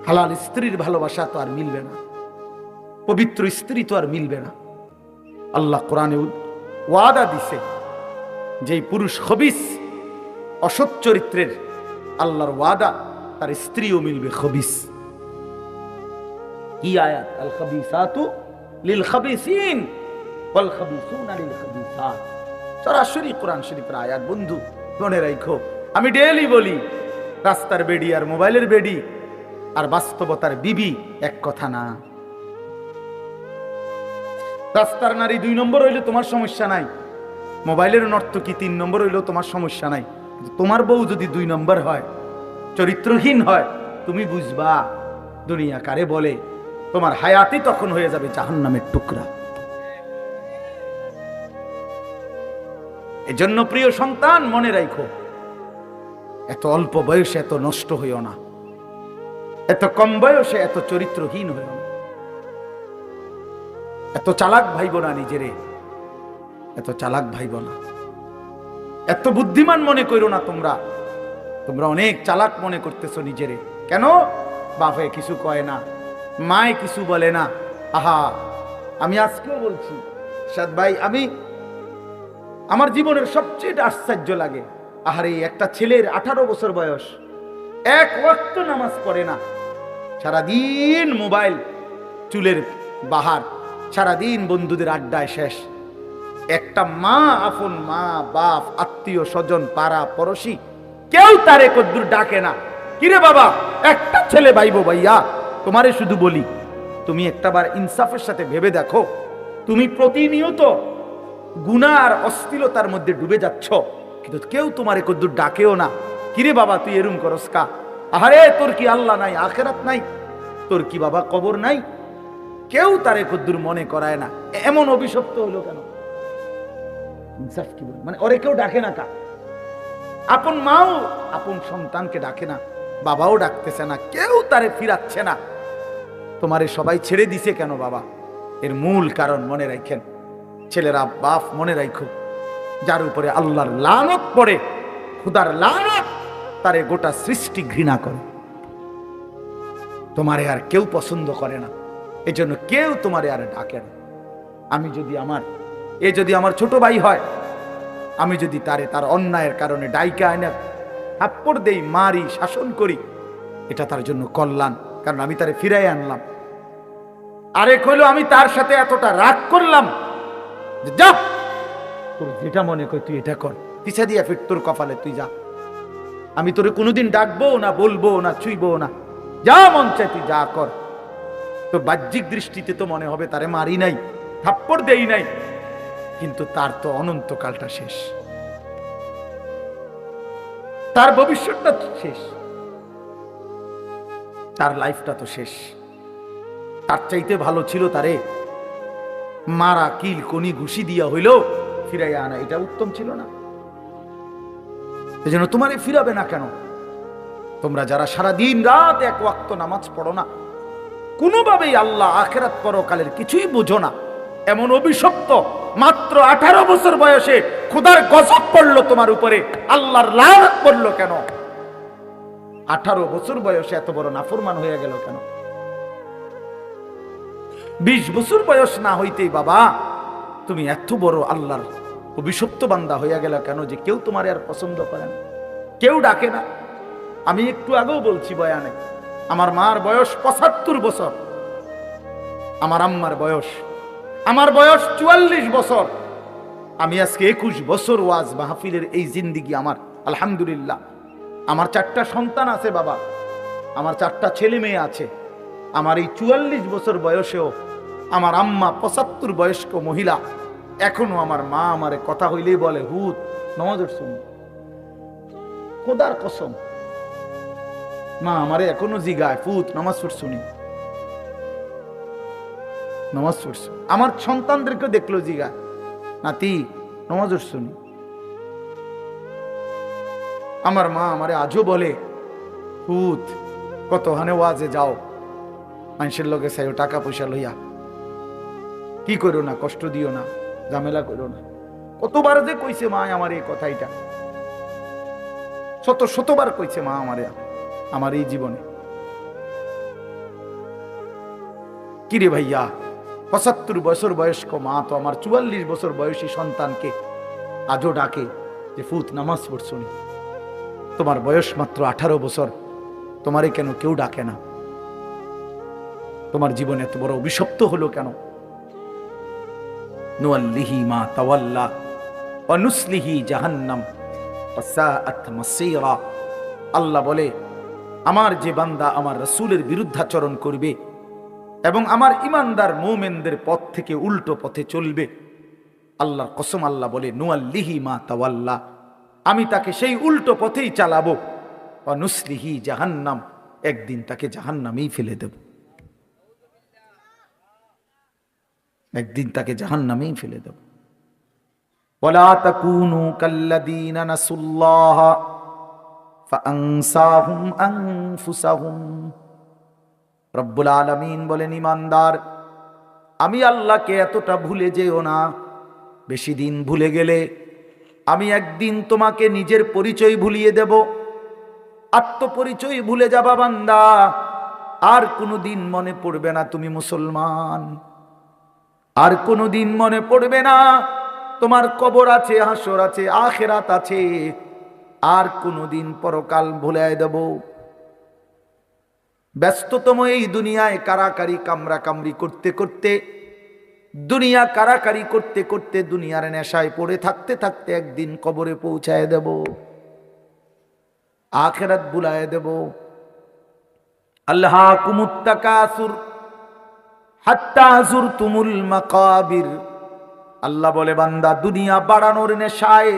হালাল স্ত্রীর ভালোবাসা তো আর মিলবে না, পবিত্র স্ত্রী তো আর মিলবে না। আল্লাহ কোরআনে ওয়াদা দিছে, যেই পুরুষ খবিস, অসৎ চরিত্রের, আল্লাহর ওয়াদা তার স্ত্রীও মিলবে খবিস। কি আয়াত? আল খাবিসাতু লিল খাবিসিন ওয়াল খাবিসুনা লিল খাবিসাত। সরাসরি কোরআন শরীফের আয়াত। বন্ধু মনে রাখো, আমি ডেইলি বলি, রাস্তার বেডি আর মোবাইলের বেডি আর বাস্তবতার বিবি এক কথা না। রাস্তার নারী 2 নম্বর হইলে তোমার সমস্যা নাই, মোবাইলের নর্তকী 3 নম্বর হইলেও তোমার সমস্যা নাই। তোমার বউ যদি 2 নম্বর হয়, চরিত্রহীন হয়, তুমি বুঝবা দুনিয়া কারে বলে। তোমার হায়াতই তখন হয়ে যাবে জাহান্নামের টুকরা। এজন্য প্রিয় সন্তান মনে রাখো, এত অল্প বয়সে এত নষ্ট হইও না, এত কম বয়সে এত চরিত্রহীন হইও না, এত চালাক ভাইব না নিজেরে, এত চালাক ভাইব না, এত বুদ্ধিমান মনে করো না। তোমরা অনেক চালাক মনে করতেছো নিজেরে। কেন? বাপে কিছু কয় না, মায়ে কিছু বলে না। আহা, আমি আজকেও বলছি সাদ ভাই, আমার জীবনের সবচেয়ে আশ্চর্য লাগে, আহারে একটা ছেলের 18 বছর বয়স, এক ওয়াক্ত নামাজ পড়ে না, সারাদিন মোবাইল, চুলের বাহার, সারাদিন বন্ধুদের আড্ডায় শেষ। একটা মা, আপন মা, বাপ, আত্মীয় স্বজন, পাড়া পড়শি, কেউ তারে কদ্দুর ডাকে না। কিরে বাবা, একটা ছেলে ভাইবো ভাইয়া, তোমারে শুধু বলি, তুমি একটাবার ইনসাফের সাথে ভেবে দেখো, তুমি প্রতিনিয়ত গুনাহ আর অশ্লীলতার মধ্যে ডুবে যাচ্ছ, কিন্তু কেউ তোমারে কদ্দুর ডাকেও না। কিরে বাবা, তুই এরম করস কা? আহারে, তোর কি আল্লাহ নাই, আখেরাত নাই? তোর কি বাবা কবর নাই? কেউ তারে কদ্দুর মনে করায় না। এমন অভিশপ্ত হলো কেন? ইনসাফ কি বলে? মানে ওরে কেউ ডাকে না কা? আপন মাও আপন সন্তানকে ডাকে না, বাবাও ডাকতেছে না, কেউ তারে ফিরাচ্ছে না। তোমারে সবাই ছেড়ে দিছে কেন বাবা? এর মূল কারণ মনে রাখেন, ছেলেরা, বাপ মনে রাখো, যার উপরে আল্লাহর লানত পড়ে, খুদার লানত, তারে গোটা সৃষ্টি ঘৃণা করে, তোমারে আর কেউ পছন্দ করে না। এজন্য কেউ তোমারে আর ডাকে না। যদি আমার ছোট ভাই হয়, আমি যদি তার অন্যায়ের কারণে ডাইকা আইনা থাপ্পড় দেই, মারি, শাসন করি, এটা তার জন্য কল্যাণ। কারণ আমি তারে ফিরাই আনলাম। আরেক হইলো আমি তার সাথে এতটা রাগ করলাম যে যা, তোর যেটা মনে কর তুই এটা কর, পিছা দিয়া ফির তোর কপালে, তুই যা, আমি তোরে কোনোদিন ডাকবো না, বলবো না, ছুঁইবো না, যা মন চায় তুই যা কর। তো বাহ্যিক দৃষ্টিতে তো মনে হবে তারে মারি নাই, থাপ্পড় দেই নাই, কিন্তু তার তো অনন্তকালটা শেষ, তার ভবিষ্যৎটা শেষ, তার লাইফটা তো শেষ। তার চাইতে ভালো ছিল তারে মারা, কিল কনি ঘুষি দিয়া হইল ফিরাইয়া আনা, এটা উত্তম ছিল না? এজন্য তোমারে ফিরাবে না কেন? তোমরা যারা সারা দিন রাত এক ওয়াক্ত নামাজ পড়ো না, কোনোভাবেই আল্লাহ আখিরাত পরকালের কিছুই বুঝো না, এমন অভিশপ্ত মাত্র 18 বছর বয়সে খোদার গজব পড়লো তোমার উপরে, আল্লাহর লানত পড়লো কেন? 18 বছর বয়সে এত বড় নাফরমান হয়ে গেল কেন? 20 বছর বয়স না হইতেই বাবা তুমি এত বড় আল্লাহর অভিশপ্ত বান্দা হইয়া গেল কেন যে কেউ তোমার আর পছন্দ করে না, কেউ ডাকে না? আমি একটু আগেও বলছি বয়ানে, আমার মার বয়স 75 বছর, আমার আম্মার বয়স, আমার বয়স 44 বছর। আমি আজকে 21 বছর ওয়াজ মাহফিলের এই জিন্দিগি আমার, আলহামদুলিল্লাহ। আমার 4টা সন্তান আছে বাবা, আমার 4টা ছেলে মেয়ে আছে। আমার এই 44 বছর বয়সেও আমার আম্মা 75 বয়স্ক মহিলা, এখনো আমার মা আমারে কথা হইলেই বলে, হুত নামাজ পড়ছুন, খোদার কসম মা আমারে এখনো জিগায়, ফুত নামাজ পড়ছুনি, নামাজ পড়ছু। আমার সন্তানদেরকে দেখলো জিগা, নাতি নামাজ পড়ছুনি। আমার মা আমারে আজও বলে, হুত কত হানে ওয়াজে যাও, মানুষের লোকে চাইও টাকা পয়সা লইয়া, কি করো না, কষ্ট দিও না, ঝামেলা করো না। কতবার যে কইছে মা আমার এই কথাইটা, শতবার কইছে মা আমারে আমার এই জীবনে। কিরে ভাইয়া, 75 বছর বয়স্ক মা তো আমার 44 বছর বয়সী সন্তানকে আজও ডাকে যে ফুত নামাজ পড়ছুনি। তোমার বয়স মাত্র 18 বছর, তোমারে কেন কেউ ডাকে না? তোমার জীবনে এত বড় অভিশপ্ত হলো কেন? নুয়াল্লিহি মা তাওয়াল্লা ওয়া নুসলিহি জাহান্নাম ওয়া সাআত মাসীরা। আল্লাহ বলে, আমার যে বান্দা আমার রাসূলের বিরুদ্ধাচরণ করবে এবং আমার ঈমানদার মুমিনদের পথ থেকে উল্টো পথে চলবে, আল্লাহর কসম আল্লাহ বলে, নুয়াল্লিহি মা তাওয়াল্লা, আমি তাকে সেই উল্টো পথেই চালাবো, ওয়া নুসলিহি জাহান্নাম, একদিন তাকে জাহান্নামেই ফেলে দেব, একদিন তাকে জাহান্নামেই ফেলে দেব। ওয়ালা তাকুনু কাল্লাযীনা নাসুল্লাহ ফাআনসাহুম আনফুসাহুম। রব্বুল আলামিন বলেন, ঈমানদার আমি আল্লাহকে এতটা ভুলে যেও না, বেশি দিন ভুলে গেলে আমি একদিন তোমাকে নিজের পরিচয় ভুলিয়ে দেব, আত্মপরিচয় ভুলে যাবা বান্দা, আর কোনোদিন মনে পড়বে না তুমি মুসলমান, আর কোনোদিন মনে পড়বে না তোমার কবর আছে, হাসর আছে, আখিরাত আছে, আর কোনোদিন পরকাল ভুলাই দেব। ব্যস্ততম এই দুনিয়ায় কারাকারি কামরা কামরি করতে করতে, দুনিয়া কারাকারি করতে করতে, দুনিয়ার নেশায় পড়ে থাকতে থাকতে একদিন কবরে পৌঁছায় দেব, আখিরাত ভুলায় দেব। আল্লাহকুমুত তাকাসুর হাত্তা যুরতুমুল মাকাবির। আল্লাহ বলে, বান্দা দুনিয়া বাড়ানোর নেশায়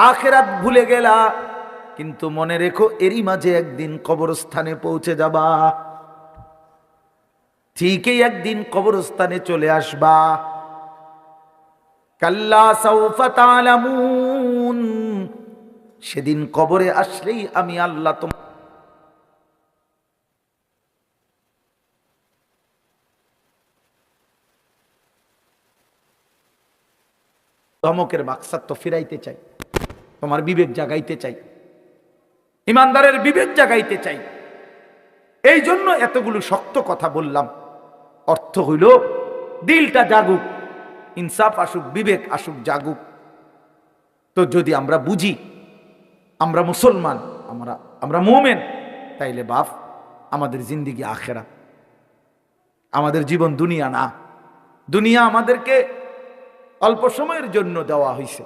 আখিরাত ভুলে গেলা, কিন্তু মনে রেখো এরই মাঝে একদিন কবরস্থানে পৌঁছে যাবা, ঠিকই একদিন কবরস্থানে চলে আসবা। কাল্লা সাউফা তা'লামুন, সেদিন কবরে আসলেই আমি আল্লাহ তোমার ধমকের মাকসাদ তো ফিরাইতে চাই, তোমার বিবেক জাগাইতে চাই, ইমানদারের বিবেক জাগাইতে চাই। এই জন্য এতগুলো শক্ত কথা বললাম। অর্থ হইল দিলটা জাগুক, ইনসাফ আসুক, বিবেক আসুক, জাগুক। তো যদি আমরা বুঝি আমরা মুসলমান, আমরা মুমিন, তাইলে বাপ আমাদের জিন্দিগি আখেরাত, আমাদের জীবন দুনিয়া না। দুনিয়া আমাদেরকে অল্প সময়ের জন্য দেওয়া হয়েছে,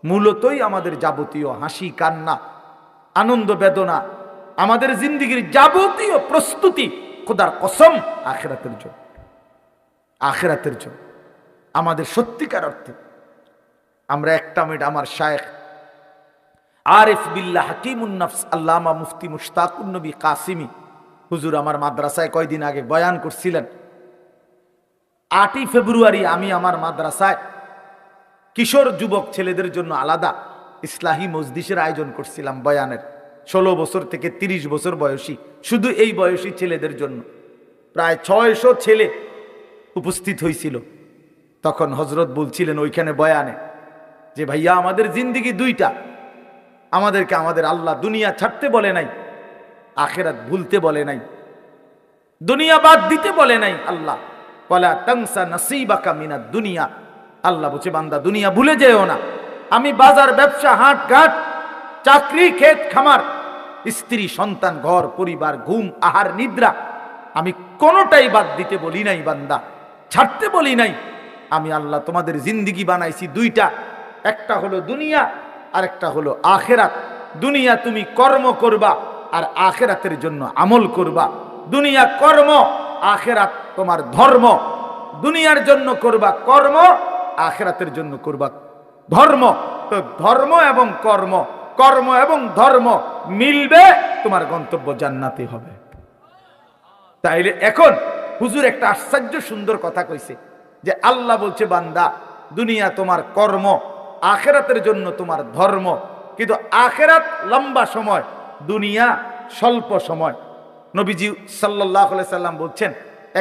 মূলতই আমাদের যাবতীয় হাসি কান্না আনন্দ বেদনা, আমাদের জিন্দিগির যাবতীয় প্রস্তুতি খোদার কসম আখেরাতের জন্য। আখেরাতের জন্য আমাদের সত্যিকার অর্থে আমরা একটা মিনিট আমার শায়েখ আরিফ বিল্লাহ হাকিমুন নফস আল্লামা মুফতি মুশতাকুন নবী কাসিমি হুজুর আমার মাদ্রাসায় কয়দিন আগে বয়ান করছিলেন। 8ই ফেব্রুয়ারি আমি আমার মাদ্রাসায় কিশোর যুবক ছেলেদের জন্য আলাদা ইসলাহি মজলিসের আয়োজন করছিলাম বয়ানের। 16 বছর থেকে 30 বছর বয়সী, শুধু এই বয়সী ছেলেদের জন্য প্রায় 600 ছেলে উপস্থিত হয়েছিল। তখন হজরত বলছিলেন ওইখানে বয়ানে যে ভাইয়া আমাদের জিন্দিগি দুইটা, আমাদেরকে আমাদের আল্লাহ দুনিয়া ছাড়তে বলে নাই, আখেরাত ভুলতে বলে নাই, দুনিয়া বাদ দিতে বলে নাই। আল্লাহ ওয়ালা তানসা নাসিবাকা মিনাদ দুনিয়া, আল্লাহ বলছে বান্দা দুনিয়া ভুলে যেও না। আমি বাজার ব্যবসা হাট ঘাট চাকরি ক্ষেত খামার স্ত্রী সন্তান ঘর পরিবার ঘুম আহার নিদ্রা আমি কোনোটাই বাদ দিতে বলি নাই বান্দা, ছাড়তে বলি নাই। আমি আল্লাহ তোমাদের জিন্দিগি বানাইছি দুইটা, একটা হলো দুনিয়া আর একটা হলো আখেরাত। দুনিয়া তুমি কর্ম করবা আর আখেরাতের জন্য আমল করবা। দুনিয়া কর্ম, আখেরাত তোমার ধর্ম। দুনিয়ার জন্য করবা কর্ম, আখেরাতের জন্য করবা ধর্ম। তো ধর্ম এবং কর্ম, কর্ম এবং ধর্ম মিলবে, তোমার গন্তব্য জান্নাতে হবে। তাইলে এখন হুজুর একটা আশ্চর্য সুন্দর কথা কইছে যে আল্লাহ বলছে বান্দা দুনিয়া তোমার কর্ম, আখেরাতের জন্য তোমার ধর্ম। কিন্তু আখেরাত লম্বা সময়, দুনিয়া স্বল্প সময়। নবীজি সাল্লাল্লাহু আলাইহি সাল্লাম বলছেন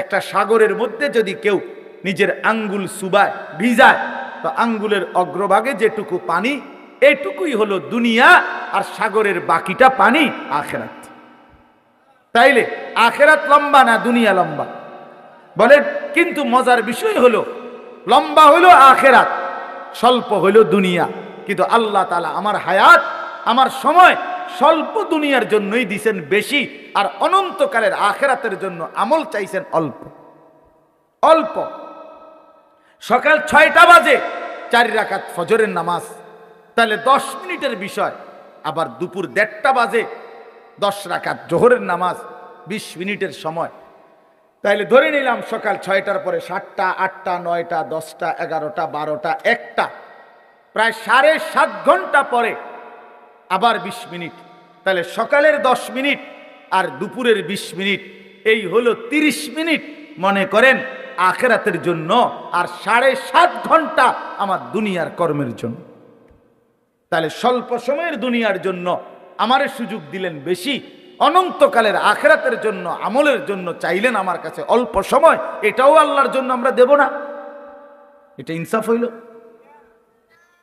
একটা সাগরের মধ্যে যদি কেউ নিজের আঙ্গুল সুবায় ভিজায় তো আঙ্গুলের অগ্রভাগে যেটুকু পানি এইটুকুই হলো দুনিয়া, আর সাগরের বাকিটা পানি আখেরাত। তাইলে আখেরাত লম্বা না দুনিয়া লম্বা বলেন? কিন্তু মজার বিষয় হলো লম্বা হলো আখেরাত, স্বল্প হলো দুনিয়া। কিন্তু আল্লাহ তাআলা আমার হায়াত, আমার সময় স্বল্প দুনিয়ার জন্যই দিছেন বেশি, আর অনন্তকালের আখেরাতের জন্য আমল চাইছেন অল্প অল্প। সকাল 6টা বাজে 4 রাকাত ফজরের নামাজ, তাহলে 10 মিনিটের বিষয়। আবার দুপুর 1:30টা বাজে 10 রাকাত জোহরের নামাজ, 20 মিনিটের সময়। তাইলে ধরে নিলাম সকাল 6টার পরে 7টা 8টা 9টা 10টা 11টা 12টা 1টা, প্রায় 7.5 ঘন্টা পরে আবার 20 মিনিট। তাহলে সকালের 10 মিনিট আর দুপুরের 20 মিনিট, এই হলো 30 মিনিট মনে করেন আখেরাতের জন্য, আর 7.5 ঘন্টা আমার দুনিয়ার কর্মের জন্য। তাহলে স্বল্প সময়ের দুনিয়ার জন্য আমারে সুযোগ দিলেন বেশি, অনন্তকালের আখেরাতের জন্য আমলের জন্য চাইলেন আমার কাছে অল্প সময়। এটাও আল্লাহর জন্য আমরা দেব না? এটা ইনসাফ হইল?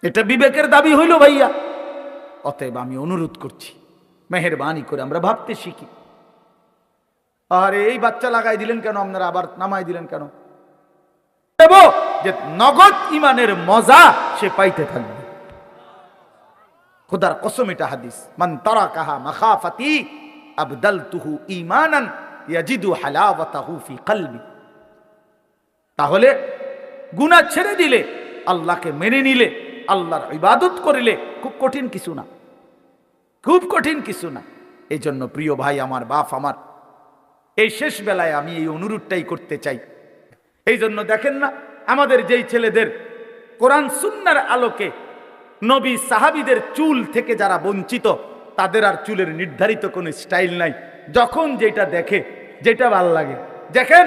এটা বিবেকের দাবি হইল ভাইয়া? অতএব আমি অনুরোধ করছি মেহেরবানি করে আমরা ভাবতে শিখি। আরে এই বাচ্চা লাগাই দিলেন কেন আপনারা, আবার নামাই দিলেন কেন? যে নগদ ইমানের মজা সে পাইতে থাকবে। খোদার কসম এটা হাদিস, মান তারাকাহা মাখাফাতি আবদালতুহু ঈমানান ইয়াজিদু হালাওয়াতাহু ফি কলবি। তাহলে গুনাহ ছেড়ে দিলে, আল্লাহকে মেনে নিলে, আল্লাহর ইবাদত করিলে খুব কঠিন কিছু না, খুব কঠিন কিছু না। এই জন্য প্রিয় ভাই আমার, বাপ আমার, এই শেষ বেলায় আমি এই অনুরোধটাই করতে চাই। এই জন্য দেখেন না আমাদের যেই ছেলেদের কোরআন সুন্নাহর আলোকে নবী সাহাবীদের চুল থেকে যারা বঞ্চিত, তাদের আর চুলের নির্ধারিত কোনো স্টাইল নাই, যখন যেটা দেখে যেটা ভাল লাগে। দেখেন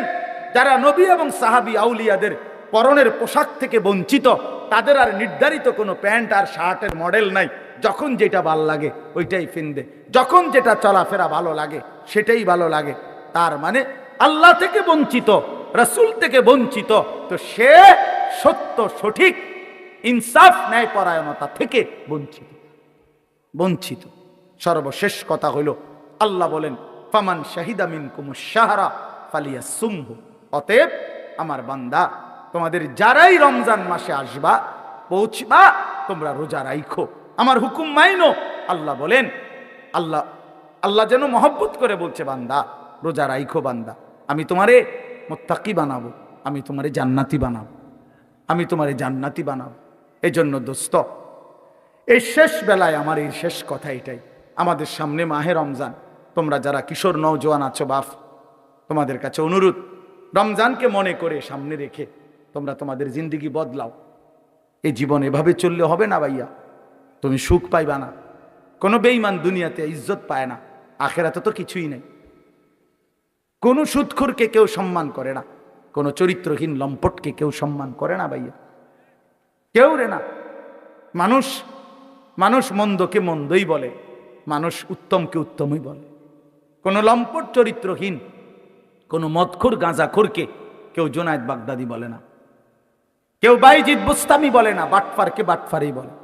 যারা নবী এবং সাহাবী আউলিয়াদের পরনের পোশাক থেকে বঞ্চিত, তাদের আর নির্ধারিত কোনো প্যান্ট আর শার্টের মডেল নাই, যখন যেটা ভাল লাগে ওইটাই পিনবে, যখন যেটা চলাফেরা ভালো লাগে সেটাই ভালো লাগে। তার মানে আল্লাহ থেকে বঞ্চিত, রাসূল থেকে বঞ্চিত, তো সে সত্য সঠিক ইনসাফ ন্যায় পরায়ণতা থেকে বঞ্চিত বঞ্চিত। সর্বশেষ কথা হইল আল্লাহ বলেন ফামান শাহিদা মিনকুমুশ শাহরা ফালিয়াসুমহু। অতএব আমার বান্দা, তোমাদের যারাই রমজান মাসে আসবা পৌঁছবা, তোমরা রোজা রাখো, আমার হুকুম মাইনো। আল্লাহ বলেন, আল্লাহ যেন মহব্বত করে বলছে বান্দা রোজা রাইখো বান্দা, আমি তোমারে মুত্তাকি বানাবো, আমি তোমারে জান্নাতি বানাবো, আমি তোমারে জান্নাতি বানাবো। এজন্য দোস্ত, এই শেষ বেলায় আমার এই শেষ কথা এটাই, আমাদের সামনে মাহে রমজান। তোমরা যারা কিশোর নওজোয়ান আছো বাপ, তোমাদের কাছে অনুরোধ, রমজানকে মনে করে সামনে রেখে তোমরা তোমাদের জিন্দিগি বদলাও। এই জীবন এভাবে চললে হবে না ভাইয়া, তুমি সুখ পাইবা না। কোনো বেঈমান দুনিয়াতে ইজ্জত পায় না, আখেরাতে তো কিছুই নেই। কোনো সুদখোরকে কেউ সম্মান করে না, কোনো চরিত্রহীন লম্পটকে কেউ সম্মান করে না ভাইয়া, কেউ রে না। মানুষ মানুষ মন্দকে মন্দই বলে, মানুষ উত্তমকে উত্তমই বলে। কোনো লম্পট চরিত্রহীন, কোনো মদখোর গাঁজাখোরকে কেউ জোনায়েদ বাগদাদি বলে না, কেউ বাইজিদ বুস্তামি বলে না, বাটফারকে বাটফারই বলে,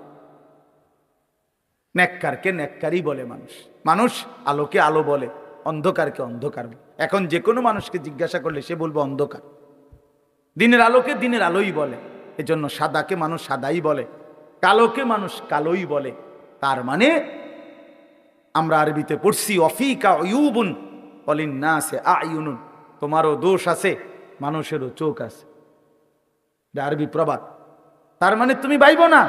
নেককারকে নেককারই বলে। মানুষ মানুষ আলোকে আলো বলে, অন্ধকারকে অন্ধকার বলে। এখন যে কোনো মানুষকে জিজ্ঞাসা করলে সে বলবে অন্ধকার। দিনের আলোকে দিনের আলোই বলে। এজন্য সাদাকে মানুষ সাদাই বলে, কালোকে মানুষ কালোই বলে। তার মানে আমরা আরবিতে পড়ছি অফিকা উয়ুবুন ওয়ালিন্নাসি আয়ুনুন, তোমারও দোষ আছে, মানুষেরও চোখ আছে। আরবি প্রবাদ। তার মানে তুমি বাইব না,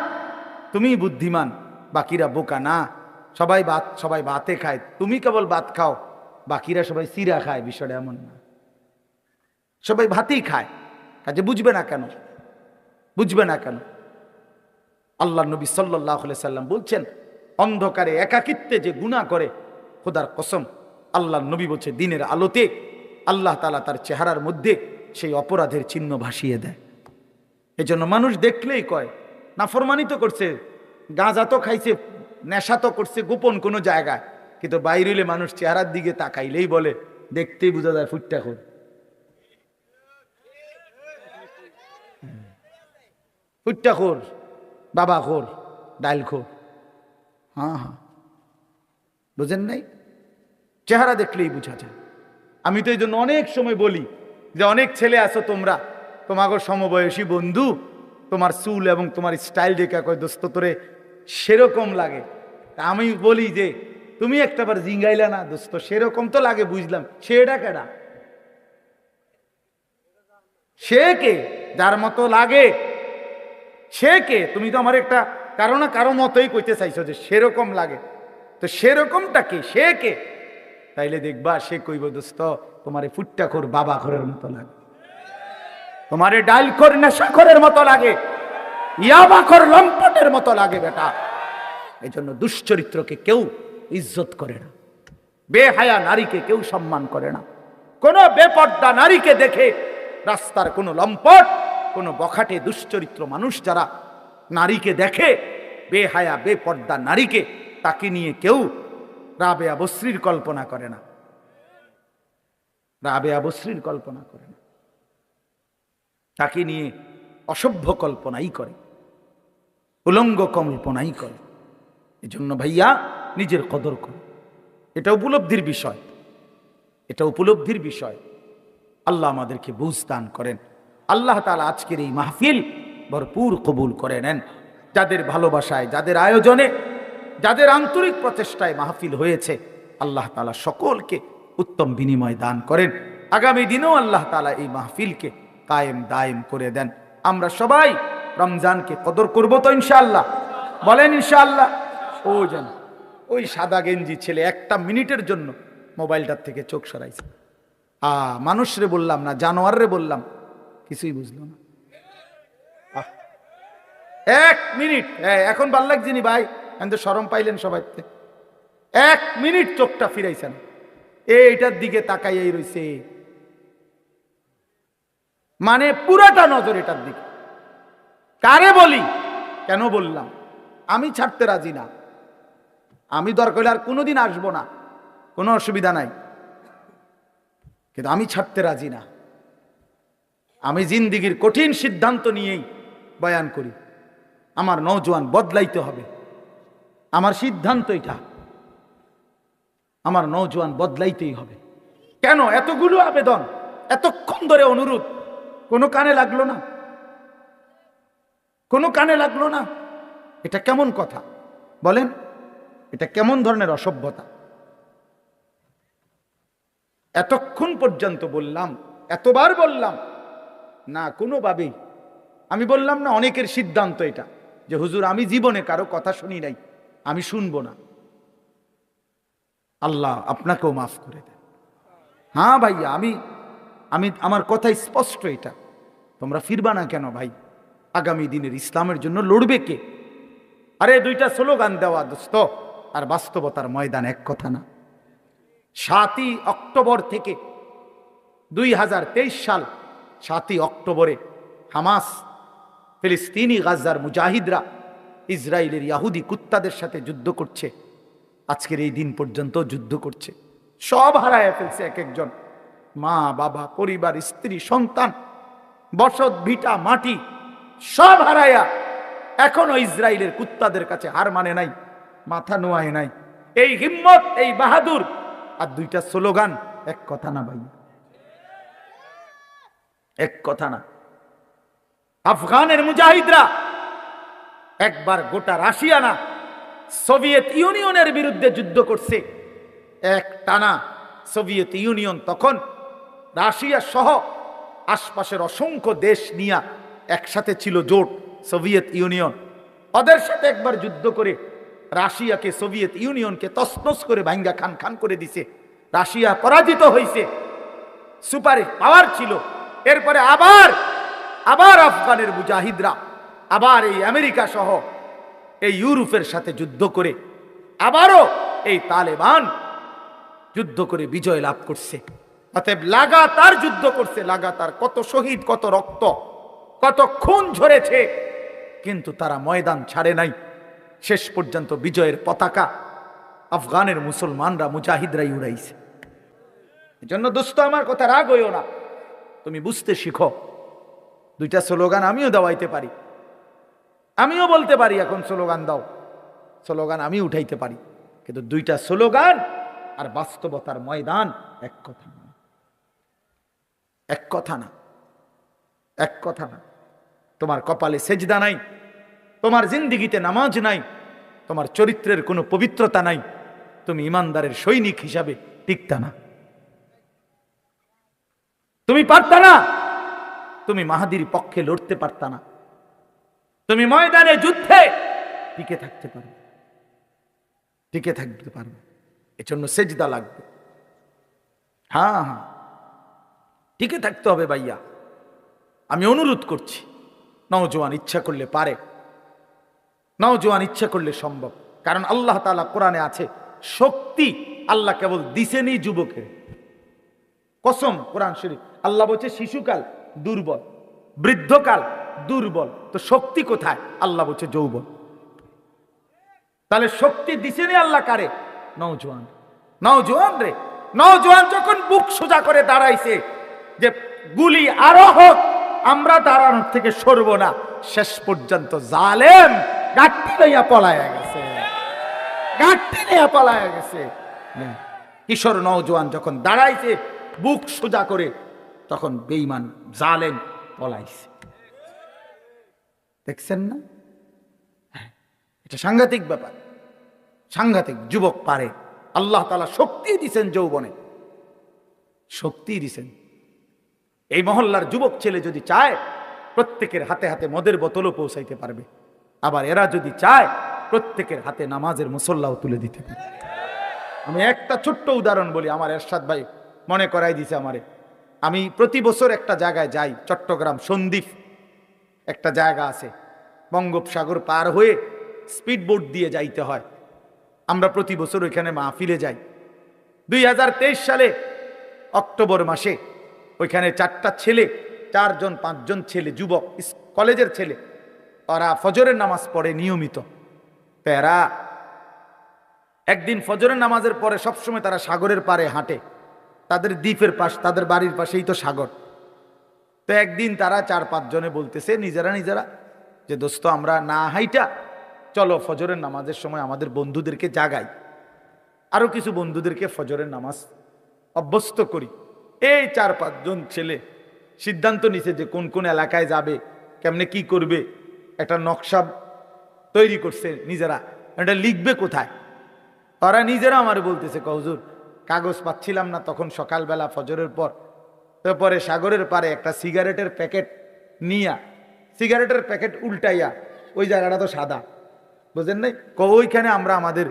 তুমি বুদ্ধিমান, বাকিরা বোকা না। সবাই ভাতে খায়, তুমি কেবল ভাত খাও, বাকিরা সবাই চিরা খায়। বিষয়টা এমন না, সবাই ভাতই খায়, কাজে বুঝবে না কেন? বুঝবে না কেন? আল্লাহ নবী সাল্লাল্লাহু আলাইহি সাল্লাম বলছেন, অন্ধকারে একাকিত্বে যে গুনাহ করে, খোদার কসম, আল্লাহ নবী বলছে দিনের আলোতে আল্লাহ তাআলা তার চেহারার মধ্যে সেই অপরাধের চিহ্ন ভাসিয়ে দেয়। এজন্য মানুষ দেখলেই কয় নাফরমানি তো করছে, গাঁজা তো খাইছে, নেশা তো করছে গোপন কোনো জায়গায়, কিন্তু বাইরে হইলে মানুষ চেহারার দিকে তাকাইলেই বলে, দেখতেই বোঝা যায় ফুটটা খোর। ফুটটা খোর, বাবা খোর, ডাইল খোর। হ্যাঁ, বুঝেন নাই? চেহারা দেখলেই বোঝা যায়। আমি তো এই জন্য অনেক সময় বলি যে অনেক ছেলে আছো তোমরা, তোমাকে সমবয়সী বন্ধু, তোমার চুল এবং তোমার স্টাইল দেখে কয় দোস্ত তোরে সেরকম লাগে। আমি বলি যে তুমি একটাবার জিঙ্গাইলা না দোস্ত, সেরকম তো লাগে, বুঝলাম। সেটা কেডা? সে কে? যার মতো লাগে সে কে? তুমি তো আমার একটা কারো না কারো মতোই কইতে চাইছো যে সেরকম লাগে, তো সেরকমটা কে? সে কে? তাইলে দেখবা সে কইব দোস্ত তোমারে ফুট্টাখোর বাবাখোরের মতো লাগে, তোমারে ডাইলখোর নেশাখোরের মতো লাগে, ইয়াবাখোর লম্পটের মতো লাগে বেটা। এই জন্য দুশ্চরিত্রকে কেউ ইজ্জত করে না, বেহায়া নারীকে কেউ সম্মান করে না। কোন বেপর্দা নারীকে দেখে রাস্তার কোন লম্পট, কোন বখাটে দুশ্চরিত্র মানুষ যারা নারীকে দেখে, বেহায়া বেপর্দা নারীকে, তাকে নিয়ে কেউ রাবেয়া বসরির কল্পনা করে না, রাবেয়া বসরির কল্পনা করে না, তাকে নিয়ে অসভ্য কল্পনাই করে, উলঙ্গ কল্পনাই করে। এজন্য ভাইয়া নিজের কদর করে, এটা উপলব্ধির বিষয়, এটা উপলব্ধির বিষয়। আল্লাহ আমাদেরকে বুঝ দান করেন। আল্লাহ তাআলা আজকের এই মাহফিল ভরপুর কবুল করে নেন। যাদের ভালোবাসায়, যাদের আয়োজনে, যাদের আন্তরিক প্রচেষ্টায় মাহফিল হয়েছে, আল্লাহ তাআলা সকলকে উত্তম বিনিময় দান করেন। আগামী দিনেও আল্লাহ তাআলা এই মাহফিলকে কায়েম দায়েম করে দেন। আমরা সবাই রমজানকে কদর করব তো ইনশাআল্লাহ? বলেন ইনশাআল্লাহ। ও যেন ওই সাদা গেঞ্জি ছেলে একটা মিনিটের জন্য মোবাইলটার থেকে চোখ সরাইছে। মানুষরে বললাম না, জানোয়াররে বললাম, কিছুই বুঝলো না। এক মিনিট, এখন ভাল লাগছে নি ভাই, তো শরম পাইলেন সবাই। এক মিনিট চোখটা ফিরাইছেন, এইটার দিকে তাকাইয়াই রইছে, মানে পুরাটা নজর এটার দিকে। কারে বলি, কেন বললাম? আমি ছাড়তে রাজি না, আমি দরকার হলে আর কোনোদিন আসবো না, কোনো অসুবিধা নাই, কিন্তু আমি ছাড়তে রাজি না। আমি জিন্দিগির কঠিন সিদ্ধান্ত নিয়েই বয়ান করি, আমার নওজোয়ান বদলাইতে হবে, আমার সিদ্ধান্ত এটা, আমার নওজোয়ান বদলাইতেই হবে। কেন এতগুলো আবেদন, এতক্ষণ ধরে অনুরোধ, কোনো কানে লাগলো না? কোনো কানে লাগলো না? এটা কেমন কথা বলেন? এটা কেমন ধরনের অসভ্যতা? এতক্ষণ পর্যন্ত বললাম, এতবার বললাম, না কোনোভাবেই। আমি বললাম না, অনেকের সিদ্ধান্ত এটা যে হুজুর আমি জীবনে কারো কথা শুনি নাই, আমি শুনবো না। আল্লাহ আপনাকেও মাফ করে দেন। হ্যাঁ ভাইয়া, আমি আমি আমার কথা স্পষ্ট এটা। তোমরা ফিরবা না কেন ভাই? আগামী দিনের ইসলামের জন্য লড়বে কে? আরে দুইটা স্লোগান দেওয়া দোস্ত আর বাস্তবতার ময়দান এক কথা না। 7ই অক্টোবর থেকে 2023 সাল 7ই অক্টোবরে হামাস, ফিলিস্তিনি গাজার মুজাহিদরা ইসরায়েলের ইয়াহুদি কুত্তাদের সাথে যুদ্ধ করছে। আজকের এই দিন পর্যন্ত যুদ্ধ করছে। সব হারায় ফেলছে এক একজন, মা বাবা, পরিবার, স্ত্রী, সন্তান, বসত ভিটা, মাটি সব হারায়া এখনো ইসরায়েলের কুত্তাদের কাছে হার মানে নাই, মাথা নোয়ায় নাই। এই হিম্মত, এই বাহাদুর আর দুইটা স্লোগান এক কথা না ভাই, এক কথা না। আফগানের মুজাহিদরা একবার গোটা রাশিয়া না, সোভিয়েত ইউনিয়নের বিরুদ্ধে যুদ্ধ করছে এক টানা। সোভিয়েত ইউনিয়ন তখন রাশিয়া সহ আশপাশের অসংখ্য দেশ নিয়ে একসাথে ছিল, জোট সোভিয়েত ইউনিয়ন। ওদের সাথে একবার যুদ্ধ করে রাশিয়াকে, সোভিয়েত ইউনিয়নকে তছনছ করে ভাঙ্গা খান খান করে দিছে। রাশিয়া পরাজিত হয়েছে, সুপার পাওয়ার ছিল। এরপরে আবার আবার আফগানের মুজাহিদরা আবার এই আমেরিকা সহ এই ইউরোপের সাথে যুদ্ধ করে আবারও এই তালেবান যুদ্ধ করে বিজয় লাভ করছে। অতএব লাগাতার যুদ্ধ করছে, লাগাতার কত শহীদ, কত রক্ত, কত খুন ঝরেছে, কিন্তু তারা ময়দান ছাড়ে নাই। শেষ পর্যন্ত বিজয়ের পতাকা আফগানের মুসলমানরা, মুজাহিদরাই উড়াইছে। এজন্য দোস্ত আমার কথা রাগ হইও না, তুমি বুঝতে শিখো। দুইটা স্লোগান আমিও দেওয়াইতে পারি, আমিও বলতে পারি এখন স্লোগান দাও, স্লোগান আমি উঠাইতে পারি, কিন্তু দুইটা স্লোগান আর বাস্তবতার ময়দান এক কথা না, এক কথা না, এক কথা না। তোমার কপালে সেজদা নাই, তোমার জিন্দিগিতে নামাজ নাই, তোমার চরিত্রের কোনো পবিত্রতা নাই, তুমি ইমানদারের সৈনিক হিসাবে টিকতা না, তুমি পারতা না, তুমি মাহাদির পক্ষে লড়তে পারতা না, তুমি ময়দানে যুদ্ধে টিকে থাকতে পারবে, টিকে থাকতে পারবে। এজন্য সেজদা লাগবে। হ্যাঁ হ্যাঁ, টিকে থাকতে হবে ভাইয়া। আমি অনুরোধ করছি, নওজোয়ান ইচ্ছা করলে পারে, নওজোয়ান ইচ্ছা করলে সম্ভব। কারণ আল্লাহ তাআলা কোরআনে আছে, শক্তি আল্লাহ কেবল দিছেনই যুবকের। কসম, কোরআন শরীফ আল্লাহ বলছে শিশুকাল দুর্বল, বৃদ্ধকাল দুর্বল, তো শক্তি কোথায়? আল্লাহ বলছে যৌবন। তাহলে শক্তি দিছেনই আল্লাহ কারে? নওজোয়ান। নওজোয়ান রে, নওজোয়ান যখন বুক সোজা করে দাঁড়াইছে যে গুলি আরো হোক, আমরা দাঁড়ানোর থেকে সরব না, শেষ পর্যন্ত জালেম গাঁটটি লইয়া পলায়া গেছে, গাঁটটি লইয়া পলায়া গেছে। কিশোর নওজোয়ান যখন দাঁড়াইছে বুক সোজা করে, তখন বেঈমান জালেম পলাইছে। দেখছেন না? এটা সাংঘাতিক ব্যাপার, সাংঘাতিক। যুবক পারে, আল্লাহ তাআলা শক্তি দিছেন, যৌবনে শক্তি দিছেন। এই মহল্লার যুবক ছেলে যদি চায়, প্রত্যেকের হাতে হাতে মদের বোতলও পৌঁছাইতে পারবে। আবার এরা যদি চায়, প্রত্যেকের হাতে নামাজের মুসল্লাও তুলে দিতে পারবে। আমি একটা ছোট্ট উদাহরণ বলি, আমার এরশাদ ভাই মনে করাই দিছে আমারে। আমি প্রতি বছর একটা জায়গায় যাই, চট্টগ্রাম সন্দ্বীপ একটা জায়গা আছে, বঙ্গোপসাগর পার হয়ে স্পিড বোট দিয়ে যাইতে হয়। আমরা প্রতি বছর ওইখানে মাহফিলে যাই। 2023 সালে অক্টোবর মাসে ওইখানে 4টা ছেলে, 4-5জন ছেলে, যুবক, কলেজের ছেলে, ওরা ফজরের নামাজ পড়ে নিয়মিত। তো এরা একদিন ফজরের নামাজের পরে সবসময় তারা সাগরের পাড়ে হাঁটে, তাদের দ্বীপের পাশ, তাদের বাড়ির পাশেই তো সাগর। তো একদিন তারা 4-5 জনে বলতেছে নিজেরা নিজেরা যে দোস্ত আমরা না হাইটা চলো ফজরের নামাজের সময় আমাদের বন্ধুদেরকে জাগাই, আরো কিছু বন্ধুদেরকে ফজরের নামাজ অভ্যস্ত করি। এই 4-5 জন ছেলে সিদ্ধান্ত নিছে যে কোন কোন এলাকায় যাবে, কেমনে কি করবে, একটা নকশা তৈরি করছে নিজেরা, এটা লিখবে কোথায়। তারা নিজেরা আমার বলতেছে, হুজুর কাগজ পাচ্ছিলাম না তখন সকালবেলা ফজরের পর, তারপরে সাগরের পারে একটা সিগারেটের প্যাকেট নিয়া, সিগারেটের প্যাকেট উল্টাইয়া, ওই জায়গাটা তো সাদা, বুঝেন নাই, ওইখানে আমরা আমাদের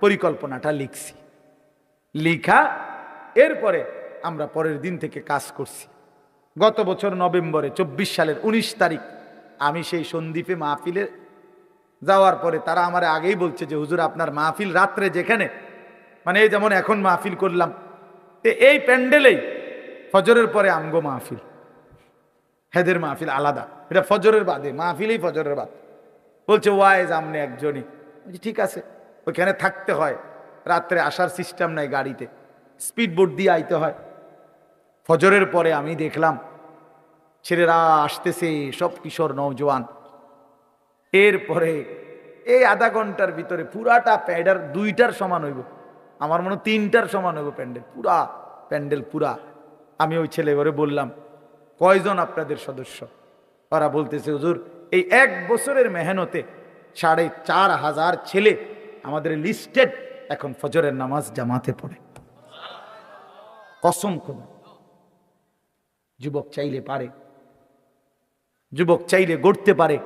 পরিকল্পনাটা লিখছি। লিখা এরপরে আমরা পরের দিন থেকে কাজ করছি। গত বছর নভেম্বরে 24 সালের 19 তারিখ আমি সেই সন্দ্বীপে মাহফিলে যাওয়ার পরে তারা আমার আগেই বলছে যে হুজুর আপনার মাহফিল রাত্রে যেখানে, মানে এই যেমন এখন মাহফিল করলাম, এই প্যান্ডেলেই ফজরের পরে আমগো মাহফিল, হেদের মাহফিল আলাদা, এটা ফজরের বাদে মাহফিলেই ফজরের বাদ। বলছে ওয়াইজ আমনে একজনই। ঠিক আছে, ওইখানে থাকতে হয়, রাত্রে আসার সিস্টেম নাই, গাড়িতে স্পিড বোট দিয়ে আইতে হয়। ফজরের পরে আমি দেখলাম ছেলেরা আসতেছে, সব কিশোর নওজোয়ান। এরপরে এই আধা ঘন্টার ভিতরে পুরাটা প্যান্ডেল 2টার সমান হইব, আমার মনে 3টার সমান হইব প্যান্ডেল, পুরা প্যান্ডেল পুরা। আমি ওই ছেলে ঘরে বললাম কয়জন আপনাদের সদস্য? ওরা বলতেছে হুজুর এই 1 বছরের মেহনতে 4,500 ছেলে আমাদের লিস্টেড এখন ফজরের নামাজ জামাতে পড়ে। কসম খোদা, যুবক চাইলে পারে, যুবক চাইলে গড়তে পারে,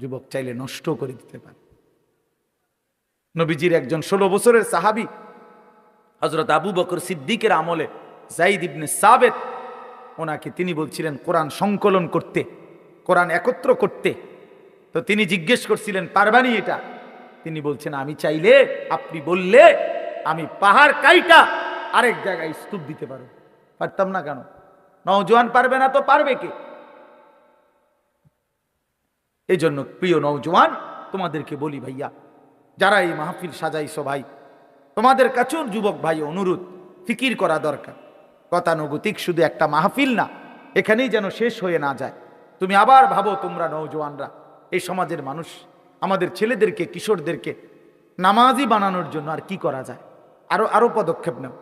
যুবক চাইলে নষ্ট করে দিতে পারে। নবীজির একজন 16 বছরের সাহাবী হযরত আবু বকর সিদ্দিকের আমলে যায়েদ ইবনে সাবিত, ওনাকে তিনি বলছিলেন কোরআন সংকলন করতে, কোরআন একত্র করতে। তো তিনি জিজ্ঞেস করছিলেন পারবানি এটা? তিনি বলছেন আমি চাইলে, আপনি বললে আমি পাহাড় কাইটা আরেক জায়গায় স্তূপ দিতে পারব। পারতাম না কেন? নওজোয়ান পারবে না তো পারবে কে? এই জন্য প্রিয় নওজোয়ান, তোমাদেরকে বলি ভাইয়া, যারা এই মাহফিল সাজাইছো ভাই, তোমাদের কাছেও যুবক ভাই অনুরোধ, ফিকির করা দরকার। গতানুগতিক শুধু একটা মাহফিল না, এখানেই যেন শেষ হয়ে না যায়। তুমি আবার ভাবো, তোমরা নওজোয়ানরা, এই সমাজের মানুষ, আমাদের ছেলেদেরকে, কিশোরদেরকে নামাজি বানানোর জন্য আর কি করা যায়, আরো পদক্ষেপ নাও।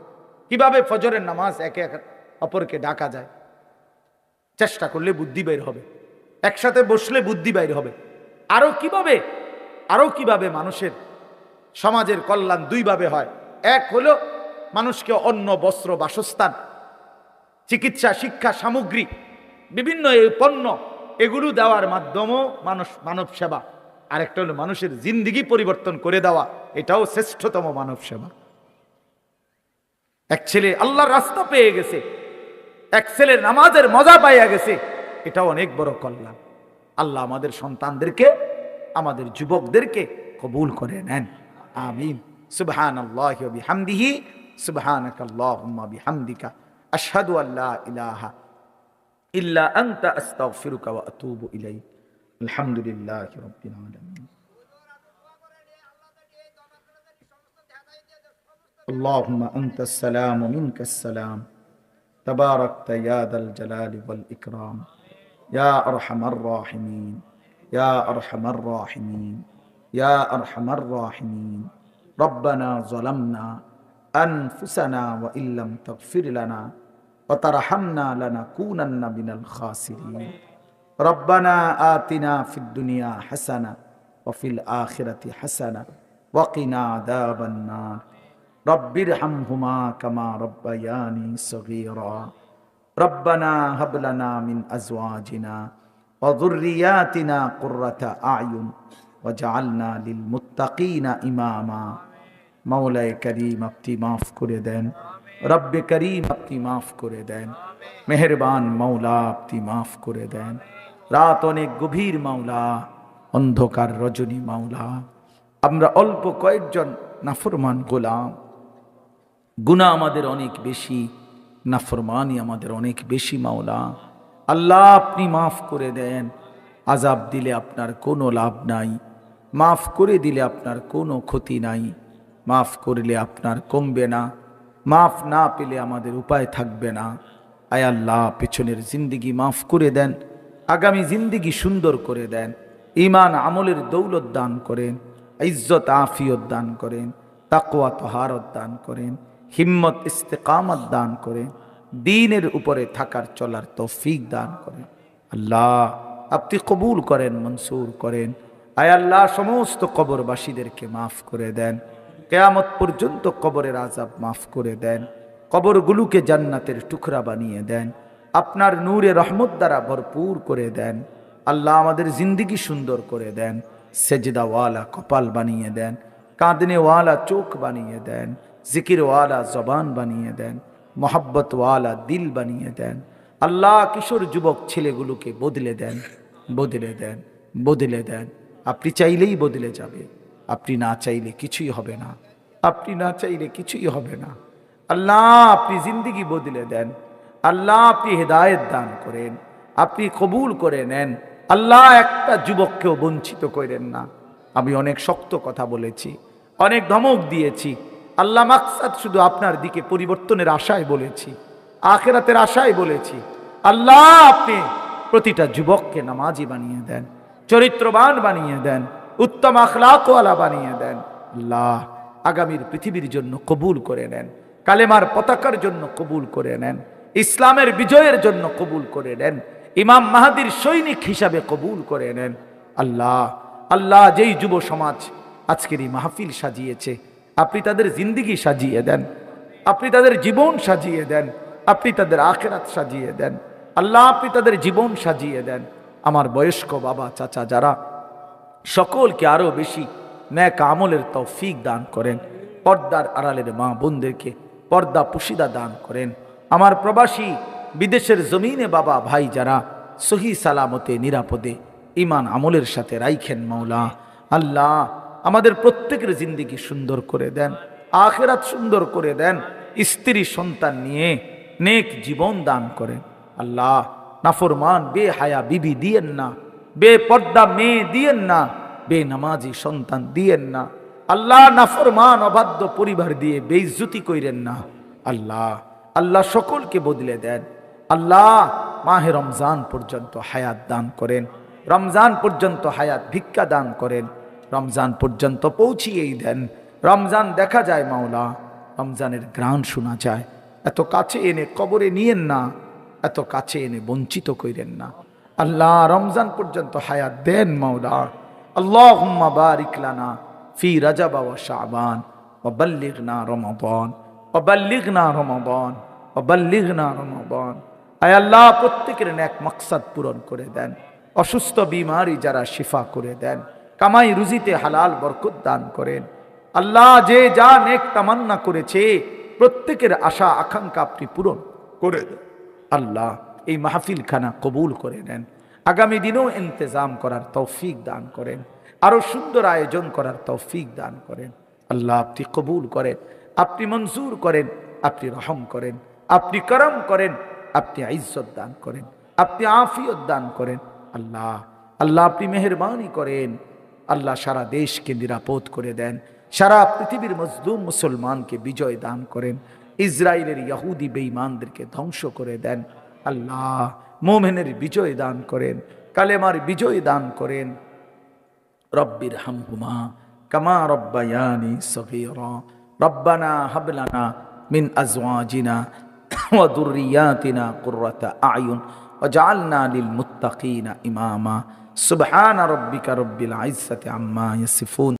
কিভাবে ফজরের নামাজ একে অপরকে ডাকা যায়, চেষ্টা করলে বুদ্ধি বের হবে, একসাথে বসলে বুদ্ধি বের হবে। আরো কিভাবে মানুষের সমাজের কল্যাণ 2 ভাবে হয়। এক হলো মানুষকে অন্ন, বস্ত্র, বাসস্থান, চিকিৎসা, শিক্ষা, সামগ্রী, বিভিন্ন এই পণ্য, এগুলো দেওয়ার মাধ্যমেও মানব সেবা। আরেকটা হলো মানুষের জিন্দেগি পরিবর্তন করে দেওয়া, এটাও শ্রেষ্ঠতম মানব সেবা। এক ছেলে আল্লাহর রাস্তা পেয়ে গেছে, এক ছেলে নামাজের মজা পাইয়া গেছে, এটাও অনেক বড় কল্যাণ। আল্লাহ আমাদের সন্তানদেরকে, আমাদের যুবকদেরকে কবুল করে নেন, আমিন। সুবহানাল্লাহি ওয়া বিহামদিহি, সুবহানাকাল্লাহুম্মা বিহামদিকা, আশহাদু আল্লা ইলাহা ইল্লা আনতা, আস্তাগফিরুকা ওয়া আতুবু ইলাইক। আলহামদুলিল্লাহি রাব্বিল আলামিন। আল্লাহুম্মা আনতাস সালাম ওয়া মিনকাস সালাম, তাবারাকতা ইয়া যাল জালালি ওয়াল ইকরাম, ইয়া আরহামার রাহিমিন, ইয়া আরহামার রাহিমিন, ইয়া আরহামার রাহিমিন। রব্বানা যালামনা আনফুসানা ওয়া ইল্লাম তাগফির লানা ওয়া তারহামনা লানাকুনান্না মিনাল খাসিরিন। রব্বানা আতিনা ফিদ দুনিয়া হাসানা ওয়া ফিল আখিরাতি হাসানা ওয়া কিনা আযাবান নার। রব্বিরহামহুমা কামা রব্বায়ানি সগীরা। রব্বানা হাব লানা মিন আজওয়াজিনা ওয়া যুররিয়াতিনা কুররাতা আয়ুন ওয়াজআলনা লিল মুত্তাকিনা ইমামা। মাওলায়ে করিম আপনি মাফ করে দেন, রব্বে করিম আপনি মাফ করে দেন, মেহেরবান মাওলা আপনি মাফ করে দেন। রাত অনেক গভীর মাওলা, অন্ধকার রজনী মাওলা, আমরা অল্প কয়েকজন নাফরমান গোলাম, গুনাহ আমাদের অনেক বেশি, নাফরমানি আমাদের অনেক বেশি মাওলা। আল্লাহ আপনি মাফ করে দেন। আযাব দিলে আপনার কোনো লাভ নাই, মাফ করে দিলে আপনার কোনো ক্ষতি নাই, মাফ করলে আপনার কমবে না, মাফ না পেলে আমাদের উপায় থাকবে না। আয় আল্লাহ, পেছনের জিন্দেগি মাফ করে দেন, আগামী জিন্দেগি সুন্দর করে দেন, ঈমান আমলের দৌলত দান করেন, ইজ্জত আফিয়ত দান করেন, তাকওয়া তহারত দান করেন, হিম্মত ইস্তেকামত দান করেন, দ্বীনের উপরে থাকার চলার তৌফিক দান করেন। আল্লাহ আপনি কবুল করেন, মনসুর করেন। আয় আল্লাহ, সমস্ত কবরবাসীদেরকে মাফ করে দেন, কিয়ামত পর্যন্ত কবরের আযাব মাফ করে দেন, কবরগুলোকে জান্নাতের টুকরা বানিয়ে দেন, আপনার নূরে রহমত দ্বারা ভরপুর করে দেন। আল্লাহ আমাদের জিন্দেগি সুন্দর করে দেন, সেজদাওয়ালা কপাল বানিয়ে দেন, কাঁদনেওয়ালা চোখ বানিয়ে দেন, জিকিরওয়ালা জবান বানিয়ে দেন, মোহাব্বতওয়ালা দিল বানিয়ে দেন। আল্লাহ কিশোর যুবক ছেলেগুলোকে বদলে দেন, বদলে দেন, বদলে দেন। আপনি চাইলেই বদলে যাবে, আপনি না চাইলে কিছুই হবে না, আপনি না চাইলে কিছুই হবে না। আল্লাহ আপনি জিন্দেগি বদলে দেন, আল্লাহ আপনি হেদায়েত দান করেন, আপনি কবুল করে নেন। আল্লাহ একটা যুবককেও বঞ্চিত করেন না। আমি অনেক শক্ত কথা বলেছি, অনেক ধমক দিয়েছি। আল্লাহ মাকসাদ শুধু আপনার দিকে পরিবর্তনের আশায় বলেছি, আখিরাতের আশায় বলেছি। আল্লাহ আপনি প্রতিটা যুবককে নামাজি বানিয়ে দেন, চরিত্রবান বানিয়ে দেন, উত্তম আখলাকওয়ালা বানিয়ে দেন। আল্লাহ আগামীর পৃথিবীর জন্য কবুল করে নেন, কালেমার পতাকার জন্য কবুল করে নেন, ইসলামের বিজয়ের জন্য কবুল করে নেন, ইমাম মাহাদির সৈনিক হিসাবে কবুল করে নেন। আল্লাহ আল্লাহ যেই যুব সমাজ আজকের এই মাহফিল সাজিয়েছে, আপনি তাদের জিন্দেগি সাজিয়ে দেন, আপনি তাদের জীবন সাজিয়ে দেন, আপনি তাদের আখিরাত সাজিয়ে দেন। আল্লাহ আপনি তাদের জীবন সাজিয়ে দেন। আমার বয়স্ক বাবা চাচা যারা, সকলকে আরো বেশি নেক আমলের তৌফিক দান করেন। পর্দার আড়ালের মা বোনদেরকে পর্দা পুশিদা দান করেন। আমার প্রবাসী বিদেশের জমিনে বাবা ভাই যারা সহি সালামতে নিরাপদে ইমান আমলের সাথে রাইখেন মাওলা। আল্লাহ আমাদের প্রত্যেকের জিন্দেগি সুন্দর করে দেন, আখিরাত সুন্দর করে দেন, স্ত্রী সন্তান নিয়ে নেক জীবন দান করেন। আল্লাহ নাফরমান বেহায়া বিবি দিয়েন না, বেপর্দা মেয়ে দিয়েন না, বেনামাজি সন্তান দিয়েন না। আল্লাহ নাফরমান অবাধ্য পরিবার দিয়ে বেইজ্জতি কইরেন না। আল্লাহ আল্লাহ সকলকে বদলে দেন। আল্লাহ মাহে রমজান পর্যন্ত হায়াত দান করেন, রমজান পর্যন্ত হায়াত ভিক্ষা দান করেন, রমজান পর্যন্ত পৌঁছিয়েই দেন। রমজান দেখা যায় মাওলা, রমজানের ঘ্রাণ শোনা যায়। এত কাছে এনে কবরে নিয়েন না, এত কাছে এনে বঞ্চিত কইরেন না। আল্লাহ রমজান পর্যন্ত হায়াত দেন মাওলা। আল্লাহুম্মা বারিক লানা ফি রাজাব ওয়া শাবান ওয়া বাল্লিগনা রমাদান ওয়া বাল্লিগনা রমাদান ওয়া বাল্লিগনা রমাদান। আয় আল্লাহ প্রত্যেকের নেক মাকসাদ পূরণ করে দেন, অসুস্থ বিমারি যারা শিফা করে দেন, কামাই রুজিতে হালাল বরকত দান করেন। আল্লাহ যে যা নেক তামান্না করেছে প্রত্যেকের আশা আকাঙ্ক্ষা আপনি পূরণ করে দেন। আল্লাহ এই মাহফিল খানা কবুল করে নেন, আগামী দিনেও ইন্তজাম করার তৌফিক দান করেন, আরো সুন্দর আয়োজন করার তৌফিক দান করেন। আল্লাহ আপনি কবুল করেন, আপনি মঞ্জুর করেন, আপনি রহম করেন, আপনি করম করেন, আপনি ইজ্জত দান করেন, আপনি আফিয়ত দান করেন। আল্লাহ আল্লাহ আপনি মেহেরবানি করেন। আল্লাহ সারা দেশকে নিরাপদ করে দেন, সারা পৃথিবীর মজলুম মুসলমানকে বিজয় দান করেন, ইসরায়েলের ইহুদি বেঈমানদেরকে ধ্বংস করে দেন। আল্লাহ মুমিনের বিজয় দান করেন, কালেমার বিজয় দান করেন। রব্বির হামহুমা কামা রব্বায়ানি সগীরা রব্বানা হাব লানা মিন আজওয়াজিনা ওয়া যুররিয়াতিনা কুররাতা আয়ুন ওয়াজআলনা লিল মুত্তাকিনা ইমামা। সুবহান রাব্বিকা রব্বিল ইজ্জাতি আম্মা ইয়াসিফুন।